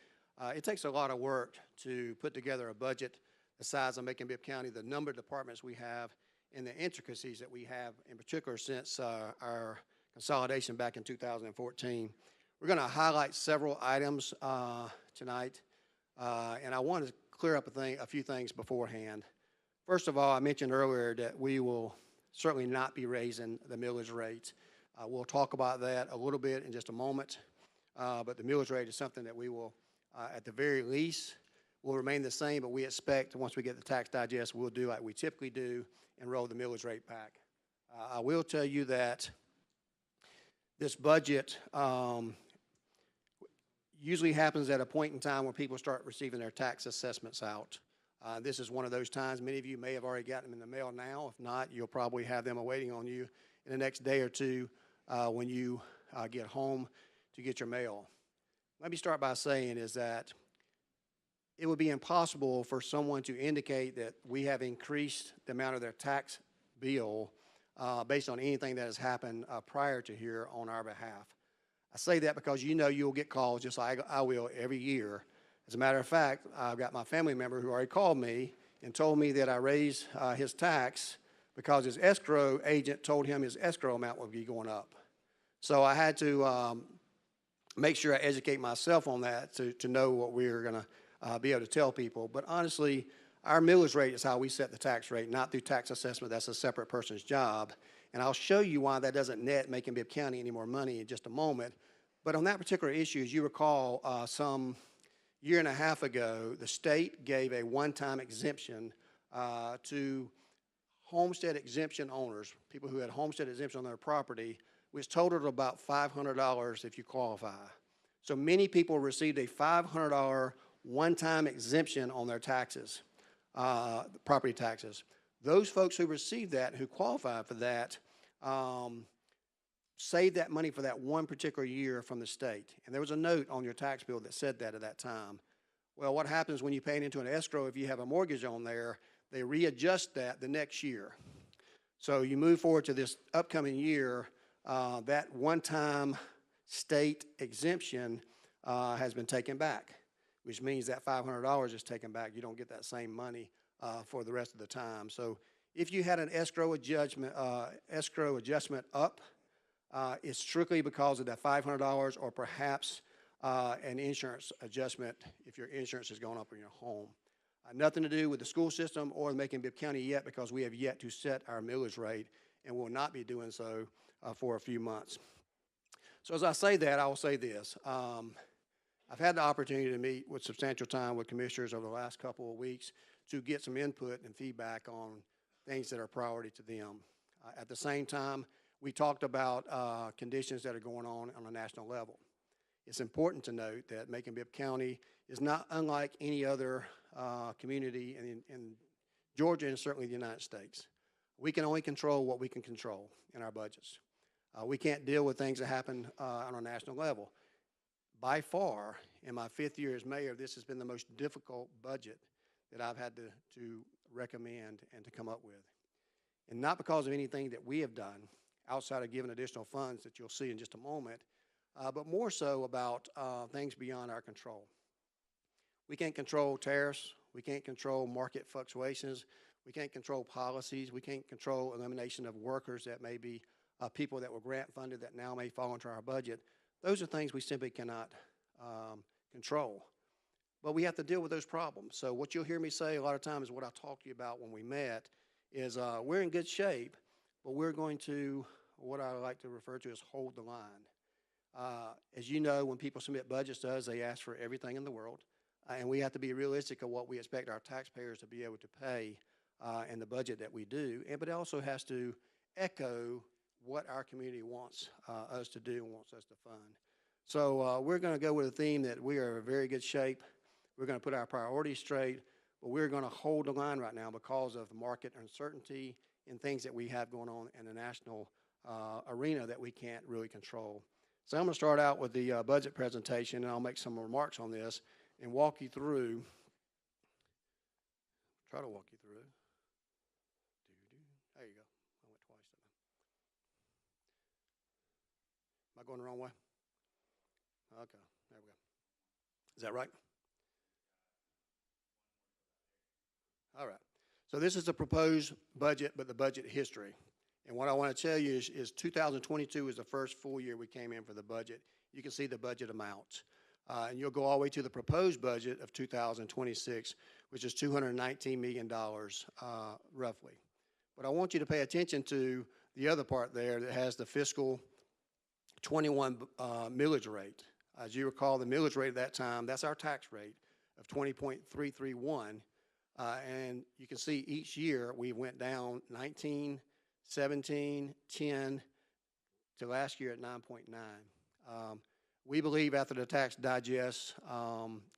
It takes a lot of work to put together a budget the size of Macon-Bibb County, the number of departments we have, and the intricacies that we have, in particular since our consolidation back in 2014. We're going to highlight several items tonight, and I want to clear up a few things beforehand. First of all, I mentioned earlier that we will certainly not be raising the millage rate. We'll talk about that a little bit in just a moment, but the millage rate is something that we will, at the very least, will remain the same, but we expect once we get the tax digest, we'll do like we typically do and roll the millage rate back. I will tell you that this budget usually happens at a point in time when people start receiving their tax assessments out. This is one of those times. Many of you may have already gotten them in the mail now. If not, you'll probably have them awaiting on you in the next day or two when you get home to get your mail. Let me start by saying is that it would be impossible for someone to indicate that we have increased the amount of their tax bill based on anything that has happened prior to here on our behalf. I say that because you know you'll get calls just like I will every year. As a matter of fact, I've got my family member who already called me and told me that I raised his tax because his escrow agent told him his escrow amount would be going up. So I had to make sure I educate myself on that to know what we were going to be able to tell people. But honestly, our millage rate is how we set the tax rate, not through tax assessment. That's a separate person's job. And I'll show you why that doesn't net Macon-Bibb County any more money in just a moment. But on that particular issue, as you recall, some year and a half ago, the state gave a one-time exemption to homestead exemption owners, people who had homestead exemption on their property, which totaled about $500 if you qualify. So many people received a $500 one-time exemption on their taxes, property taxes. Those folks who received that, who qualified for that, saved that money for that one particular year from the state. And there was a note on your tax bill that said that at that time. Well, what happens when you pay it into an escrow, if you have a mortgage on there, they readjust that the next year. So you move forward to this upcoming year, that one-time state exemption has been taken back, which means that $500 is taken back. You don't get that same money for the rest of the time. So if you had an escrow adjustment up, it's strictly because of that $500 or perhaps an insurance adjustment if your insurance has gone up in your home. Nothing to do with the school system or Macon-Bibb County yet, because we have yet to set our millage rate and will not be doing so for a few months. So as I say that, I will say this. I've had the opportunity to meet with substantial time with commissioners over the last couple of weeks to get some input and feedback on things that are priority to them. At the same time, we talked about conditions that are going on a national level. It's important to note that Macon-Bibb County is not unlike any other community in Georgia and certainly the United States. We can only control what we can control in our budgets. We can't deal with things that happen on a national level. By far, in my 5th year as mayor, this has been the most difficult budget that I've had to recommend and to come up with. And not because of anything that we have done outside of giving additional funds that you'll see in just a moment, but more so about things beyond our control. We can't control tariffs. We can't control market fluctuations. We can't control policies. We can't control elimination of workers that may be people that were grant funded that now may fall into our budget. Those are things we simply cannot control. But we have to deal with those problems. So what you'll hear me say a lot of times, what I talked to you about when we met, is we're in good shape, but we're going to, what I like to refer to as hold the line. As you know, when people submit budgets to us, they ask for everything in the world. And we have to be realistic of what we expect our taxpayers to be able to pay in the budget that we do. But it also has to echo what our community wants us to do and wants us to fund. So we're going to go with a theme that we are in very good shape. We're going to put our priorities straight, but we're going to hold the line right now because of the market uncertainty and things that we have going on in the national arena that we can't really control. So I'm going to start out with the budget presentation, and I'll make some remarks on this and walk you through, try to walk you through. There you go. I went twice, didn't I? Am I going the wrong way? Okay, there we go. Is that right? All right. So this is the proposed budget, but the budget history. And what I want to tell you is 2022 is the first full year we came in for the budget. You can see the budget amounts. And you'll go all the way to the proposed budget of 2026, which is $219 million roughly. But I want you to pay attention to the other part there that has the fiscal 21 millage rate. As you recall, the millage rate at that time, that's our tax rate of 20.331. And you can see each year we went down 19, 17, 10, to last year at 9.9. We believe after the tax digest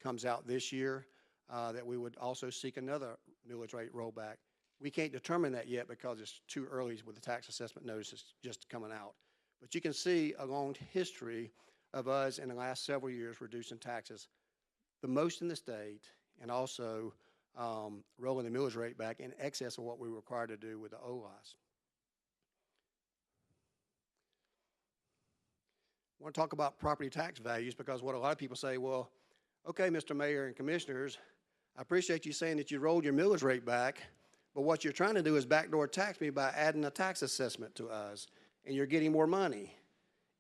comes out this year that we would also seek another millage rate rollback. We can't determine that yet because it's too early with the tax assessment notices just coming out. But you can see a long history of us in the last several years reducing taxes, the most in the state, and also rolling the millage rate back in excess of what we were required to do with the OLAS. I want to talk about property tax values because what a lot of people say, well, okay, Mr. Mayor and Commissioners, I appreciate you saying that you rolled your millage rate back, but what you're trying to do is backdoor tax me by adding a tax assessment to us, and you're getting more money.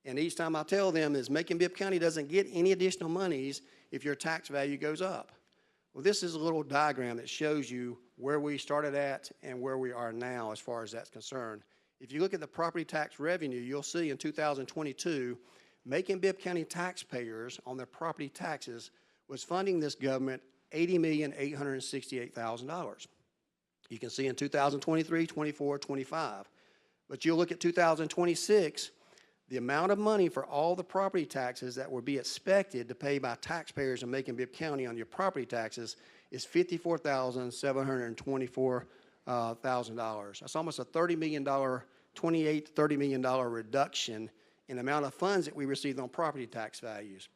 And each time I tell them is Macon-Bibb County doesn't get any additional monies if your tax value goes up. Well, this is a little diagram that shows you where we started at and where we are now as far as that's concerned. If you look at the property tax revenue, you'll see in 2022, Macon-Bibb County taxpayers on their property taxes was funding this government $80,868,000. You can see in 2023, 24, 25. But you'll look at 2026, the amount of money for all the property taxes that will be expected to pay by taxpayers in Macon-Bibb County on your property taxes is $54,724,000. That's almost a $30 million, $28 to $30 million reduction in the amount of funds that we received on property tax values.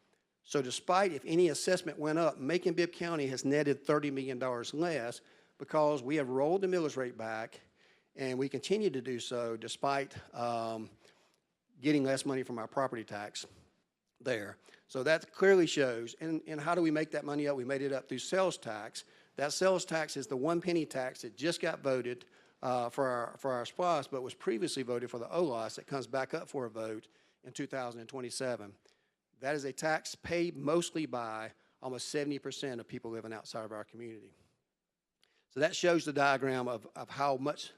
So despite if any assessment went up, Macon-Bibb County has netted $30 million less because we have rolled the millage rate back, and we continue to do so despite getting less money from our property tax there. So that clearly shows. And how do we make that money up? We made it up through sales tax. That sales tax is the 1 penny tax that just got voted for our SPOS, but was previously voted for the OLOS that comes back up for a vote in 2027. That is a tax paid mostly by almost 70% of people living outside of our community. So that shows the diagram of how much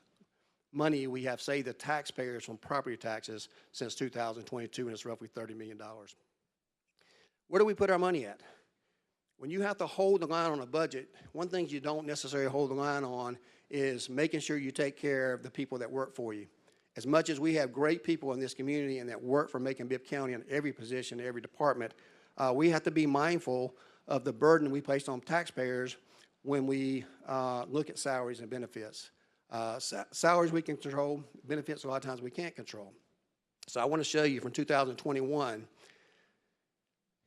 money we have saved the taxpayers from property taxes since 2022, and it's roughly $30 million. Where do we put our money at? When you have to hold the line on a budget, one thing you don't necessarily hold the line on is making sure you take care of the people that work for you. As much as we have great people in this community and that work for Macon-Bibb County in every position, every department, we have to be mindful of the burden we place on taxpayers when we look at salaries and benefits. Salaries we can control, benefits a lot of times we can't control. So I want to show you from 2021,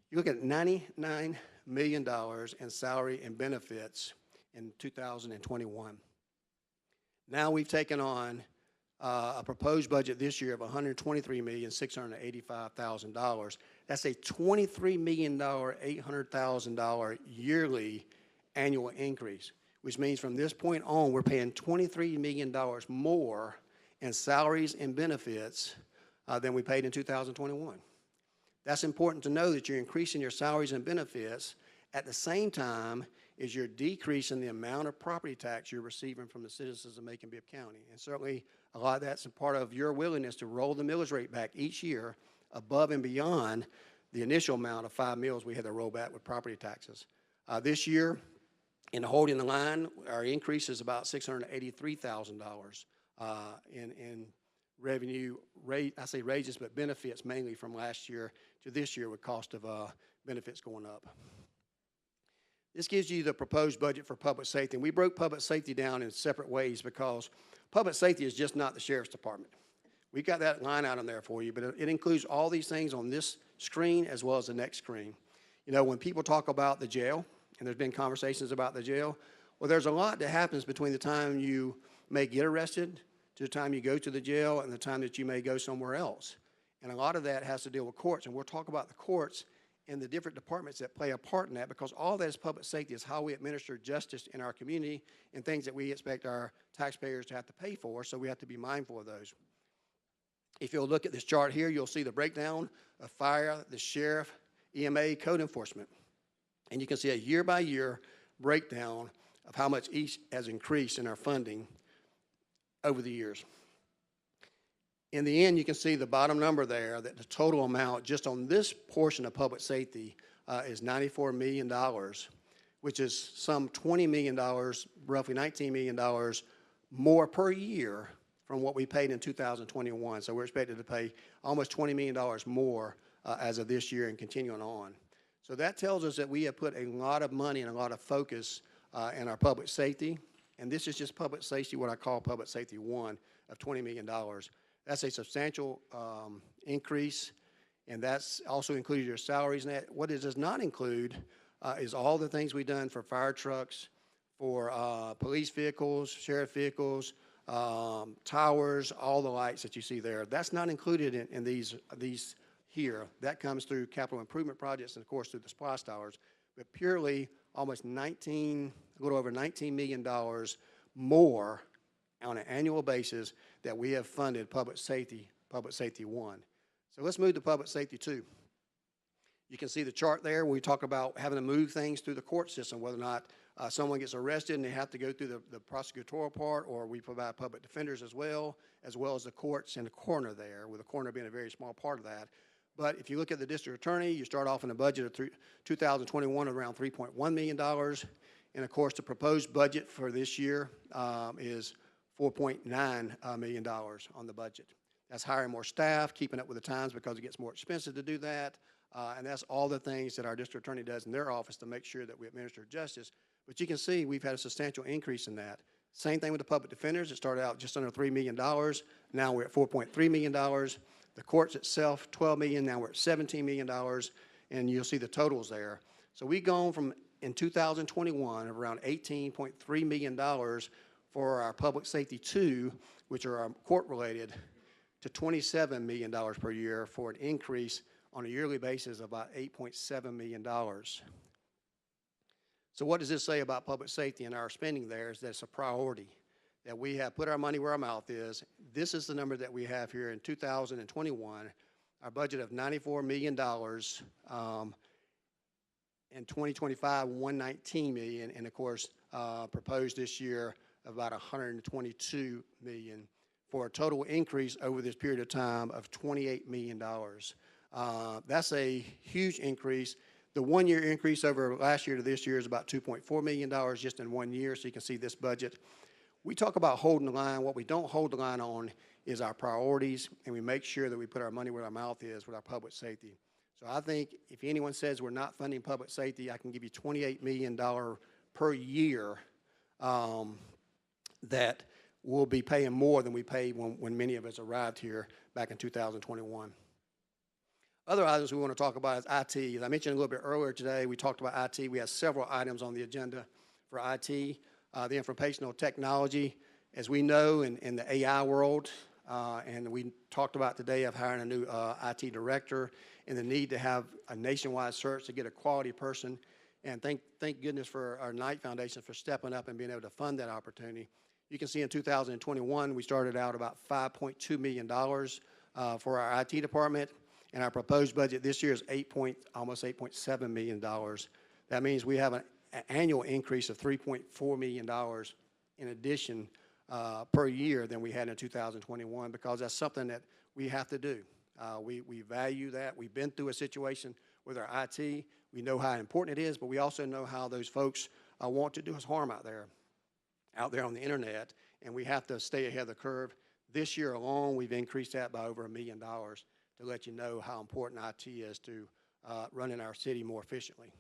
you look at $99 million in salary and benefits in 2021. Now we've taken on a proposed budget this year of $123,685,000. That's a $23,800,000 yearly annual increase, which means from this point on, we're paying $23 million more in salaries and benefits than we paid in 2021. That's important to know that you're increasing your salaries and benefits at the same time as you're decreasing the amount of property tax you're receiving from the citizens of Macon-Bibb County. And certainly a lot of that's a part of your willingness to roll the millage rate back each year above and beyond the initial amount of 5 mills we had to roll back with property taxes. This year, in holding the line, our increase is about $683,000 in revenue rate. I say raises, but benefits mainly from last year to this year with cost of benefits going up. This gives you the proposed budget for public safety. And we broke public safety down in separate ways because public safety is just not the sheriff's department. We've got that line out on there for you, but it includes all these things on this screen as well as the next screen. You know, when people talk about the jail, and there's been conversations about the jail, well, there's a lot that happens between the time you may get arrested to the time you go to the jail and the time that you may go somewhere else. And a lot of that has to deal with courts, and we'll talk about the courts and the different departments that play a part in that, because all that is public safety, is how we administer justice in our community and things that we expect our taxpayers to have to pay for, so we have to be mindful of those. If you'll look at this chart here, you'll see the breakdown of fire, the sheriff, EMA, code enforcement. And you can see a year-by-year breakdown of how much each has increased in our funding over the years. In the end, you can see the bottom number there, that the total amount just on this portion of public safety is $94 million, which is some $20 million, roughly $19 million more per year from what we paid in 2021. So we're expected to pay almost $20 million more as of this year and continuing on. So that tells us that we have put a lot of money and a lot of focus in our public safety. And this is just public safety, what I call public safety 1 of $20 million. That's a substantial increase, and that's also included your salaries. And that, what it does not include is all the things we've done for fire trucks, for police vehicles, sheriff vehicles, towers, all the lights that you see there. That's not included in these here. That comes through capital improvement projects and, of course, through the SPOS dollars. But purely almost a little over $19 million more on an annual basis that we have funded Public Safety 1. So let's move to Public Safety 2. You can see the chart there when we talk about having to move things through the court system, whether or not someone gets arrested and they have to go through the prosecutorial part, or we provide public defenders as well as the courts and the coroner there, with the coroner being a very small part of that. But if you look at the district attorney, you start off in a budget of 2021 of around $3.1 million. And of course, the proposed budget for this year is $4.9 million on the budget. That's hiring more staff, keeping up with the times because it gets more expensive to do that. And that's all the things that our district attorney does in their office to make sure that we administer justice. But you can see we've had a substantial increase in that. Same thing with the public defenders. It started out just under $3 million. Now we're at $4.3 million. The courts itself, $12 million. Now we're at $17 million. And you'll see the totals there. So we've gone from, in 2021, of around $18.3 million for our Public Safety 2, which are our court-related, to $27 million per year, for an increase on a yearly basis of about $8.7 million. So what does this say about public safety and our spending there? Is that it's a priority, that we have put our money where our mouth is. This is the number that we have here in 2021, our budget of $94 million. In 2025, $119 million, and of course, proposed this year of about $122 million, for a total increase over this period of time of $28 million. That's a huge increase. The one-year increase over last year to this year is about $2.4 million just in 1 year, so you can see this budget. We talk about holding the line. What we don't hold the line on is our priorities, and we make sure that we put our money where our mouth is with our public safety. So I think if anyone says we're not funding public safety, I can give you $28 million per year that we'll be paying more than we paid when many of us arrived here back in 2021. Other items we want to talk about is IT. As I mentioned a little bit earlier today, we talked about IT. We have several items on the agenda for IT. The informational technology, as we know, in the AI world, and we talked about today of hiring a new IT director and the need to have a nationwide search to get a quality person. And thank goodness for our Knight Foundation for stepping up and being able to fund that opportunity. You can see in 2021, we started out about $5.2 million for our IT department, and our proposed budget this year is almost $8.7 million. That means we have an annual increase of $3.4 million in addition per year than we had in 2021, because that's something that we have to do. We value that. We've been through a situation with our IT. We know how important it is, but we also know how those folks want to do us harm out there on the internet, and we have to stay ahead of the curve. This year alone, we've increased that by over $1 million to let you know how important IT is to running our city more efficiently.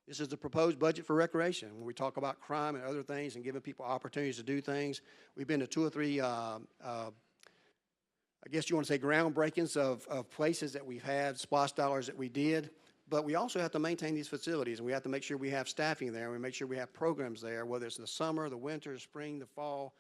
This is the proposed budget for recreation. When we talk about crime and other things and giving people opportunities to do things, we've been to 2 or 3, I guess you want to say groundbreakings of places that we've had, SPOS dollars that we did. But we also have to maintain these facilities, and we have to make sure we have staffing there, and we make sure we have programs there, whether it's the summer, the winter, the spring, the fall.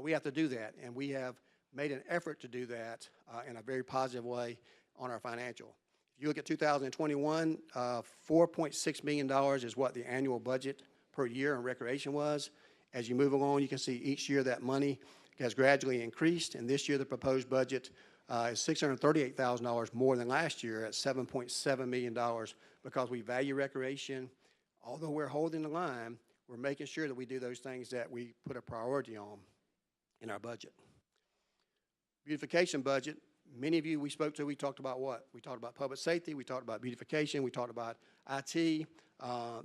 We have to do that, and we have made an effort to do that in a very positive way on our financial. If you look at 2021, $4.6 million is what the annual budget per year in recreation was. As you move along, you can see each year that money has gradually increased, and this year the proposed budget is $638,000 more than last year at $7.7 million, because we value recreation. Although we're holding the line, we're making sure that we do those things that we put a priority on in our budget. Beautification budget, many of you we spoke to, we talked about what? We talked about public safety, we talked about beautification, we talked about IT.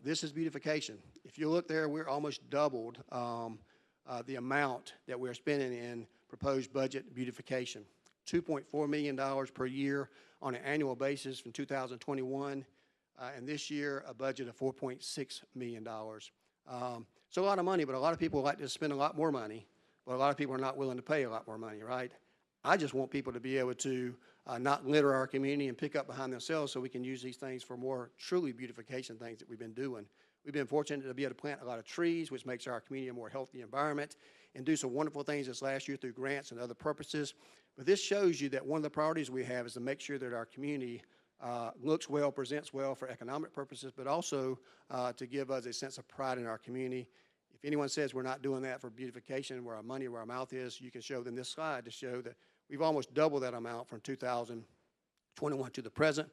This is beautification. If you look there, we're almost doubled the amount that we're spending in proposed budget beautification. $2.4 million per year on an annual basis from 2021, and this year a budget of $4.6 million. So a lot of money, but a lot of people like to spend a lot more money, but a lot of people are not willing to pay a lot more money, right? I just want people to be able to not litter our community and pick up behind themselves, so we can use these things for more truly beautification things that we've been doing. We've been fortunate to be able to plant a lot of trees, which makes our community a more healthy environment, and do some wonderful things this last year through grants and other purposes. But this shows you that one of the priorities we have is to make sure that our community looks well, presents well for economic purposes, but also to give us a sense of pride in our community. If anyone says we're not doing that for beautification, where our money, where our mouth is, you can show them this slide to show that we've almost doubled that amount from 2021 to the present.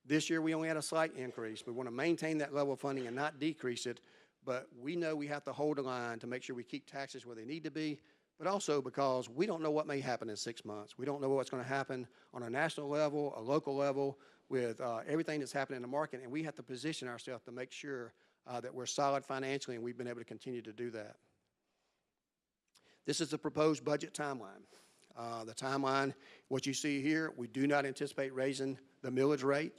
This year, we only had a slight increase. We want to maintain that level of funding and not decrease it, but we know we have to hold the line to make sure we keep taxes where they need to be, but also because we don't know what may happen in 6 months. We don't know what's going to happen on a national level, a local level, with everything that's happening in the market, and we have to position ourselves to make sure that we're solid financially, and we've been able to continue to do that. This is the proposed budget timeline. The timeline, what you see here, we do not anticipate raising the millage rate.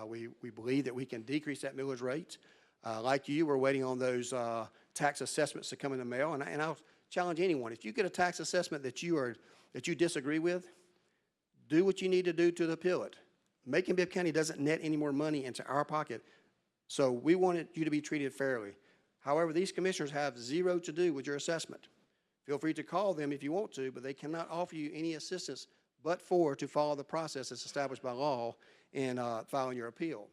We believe that we can decrease that millage rate. Like you, we're waiting on those tax assessments to come in the mail, and I'll challenge anyone. If you get a tax assessment that you disagree with, do what you need to do to appeal it. Macon-Bibb County doesn't net any more money into our pocket, so we wanted you to be treated fairly. However, these commissioners have zero to do with your assessment. Feel free to call them if you want to, but they cannot offer you any assistance but to follow the process that's established by law in filing your appeal.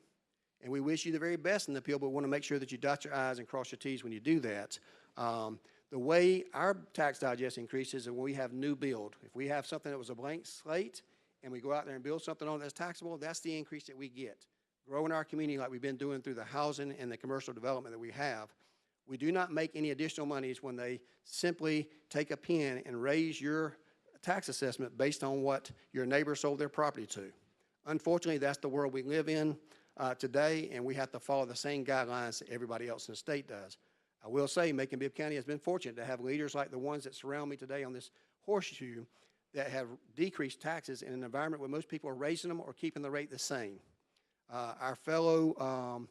And we wish you the very best in the appeal, but we want to make sure that you dot your I's and cross your T's when you do that. The way our tax digest increases is when we have new build. If we have something that was a blank slate and we go out there and build something on that's taxable, that's the increase that we get. Growing our community like we've been doing through the housing and the commercial development that we have. We do not make any additional monies when they simply take a pen and raise your tax assessment based on what your neighbor sold their property to. Unfortunately, that's the world we live in today, and we have to follow the same guidelines that everybody else in the state does. I will say Macon-Bibb County has been fortunate to have leaders like the ones that surround me today on this horseshoe that have decreased taxes in an environment where most people are raising them or keeping the rate the same. Our fellow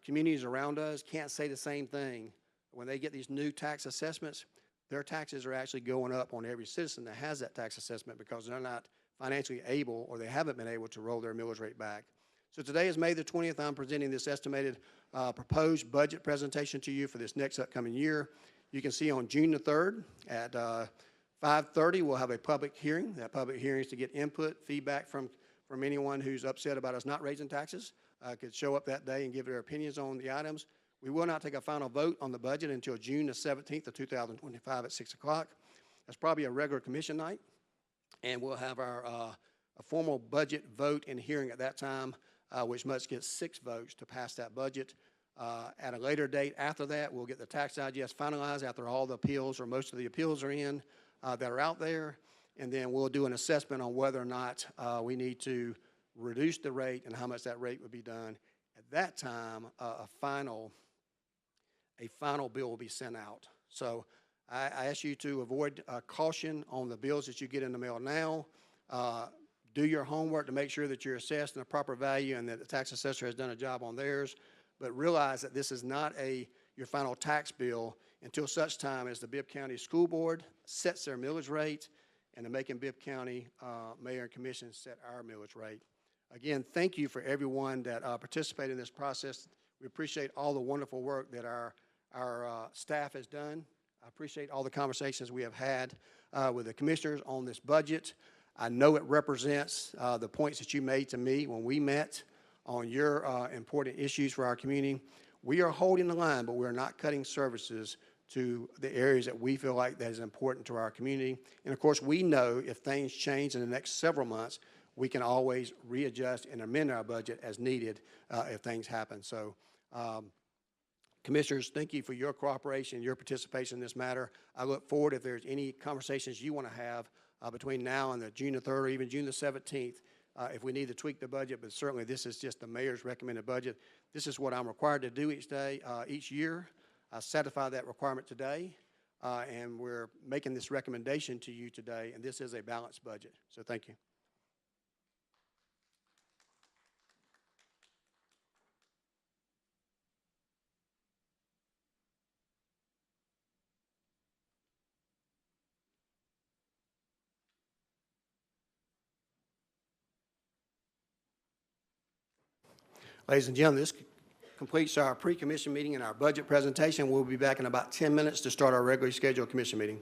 communities around us can't say the same thing. When they get these new tax assessments, their taxes are actually going up on every citizen that has that tax assessment because they're not financially able or they haven't been able to roll their millage rate back. So today is May the 20th. I'm presenting this estimated proposed budget presentation to you for this next upcoming year. You can see on June the 3rd at 5:30, we'll have a public hearing. That public hearing is to get input, feedback from anyone who's upset about us not raising taxes. Could show up that day and give their opinions on the items. We will not take a final vote on the budget until June the 17th of 2025 at 6 o'clock. That's probably a regular commission night, and we'll have our a formal budget vote and hearing at that time, which must get 6 votes to pass that budget. At a later date after that, we'll get the tax digest finalized after all the appeals or most of the appeals are in that are out there, and then we'll do an assessment on whether or not we need to reduce the rate and how much that rate would be done. At that time, a final bill will be sent out. So I ask you to avoid caution on the bills that you get in the mail now. Do your homework to make sure that you're assessed in a proper value and that the tax assessor has done a job on theirs. But realize that this is not your final tax bill until such time as the Bibb County School Board sets their millage rate and the Macon-Bibb County Mayor and Commission set our millage rate. Again, thank you for everyone that participated in this process. We appreciate all the wonderful work that our staff has done. I appreciate all the conversations we have had with the commissioners on this budget. I know it represents the points that you made to me when we met on your important issues for our community. We are holding the line, but we're not cutting services to the areas that we feel like that is important to our community. And of course, we know if things change in the next several months, we can always readjust and amend our budget as needed if things happen. So, Commissioners, thank you for your cooperation and your participation in this matter. I look forward if there's any conversations you want to have between now and the June the 3rd or even June the 17th if we need to tweak the budget, but certainly this is just the mayor's recommended budget. This is what I'm required to do each year. I satisfy that requirement today, and we're making this recommendation to you today, and this is a balanced budget. So thank you. Ladies and gentlemen, this completes our pre-commission meeting and our budget presentation. We'll be back in about 10 minutes to start our regularly scheduled commission meeting.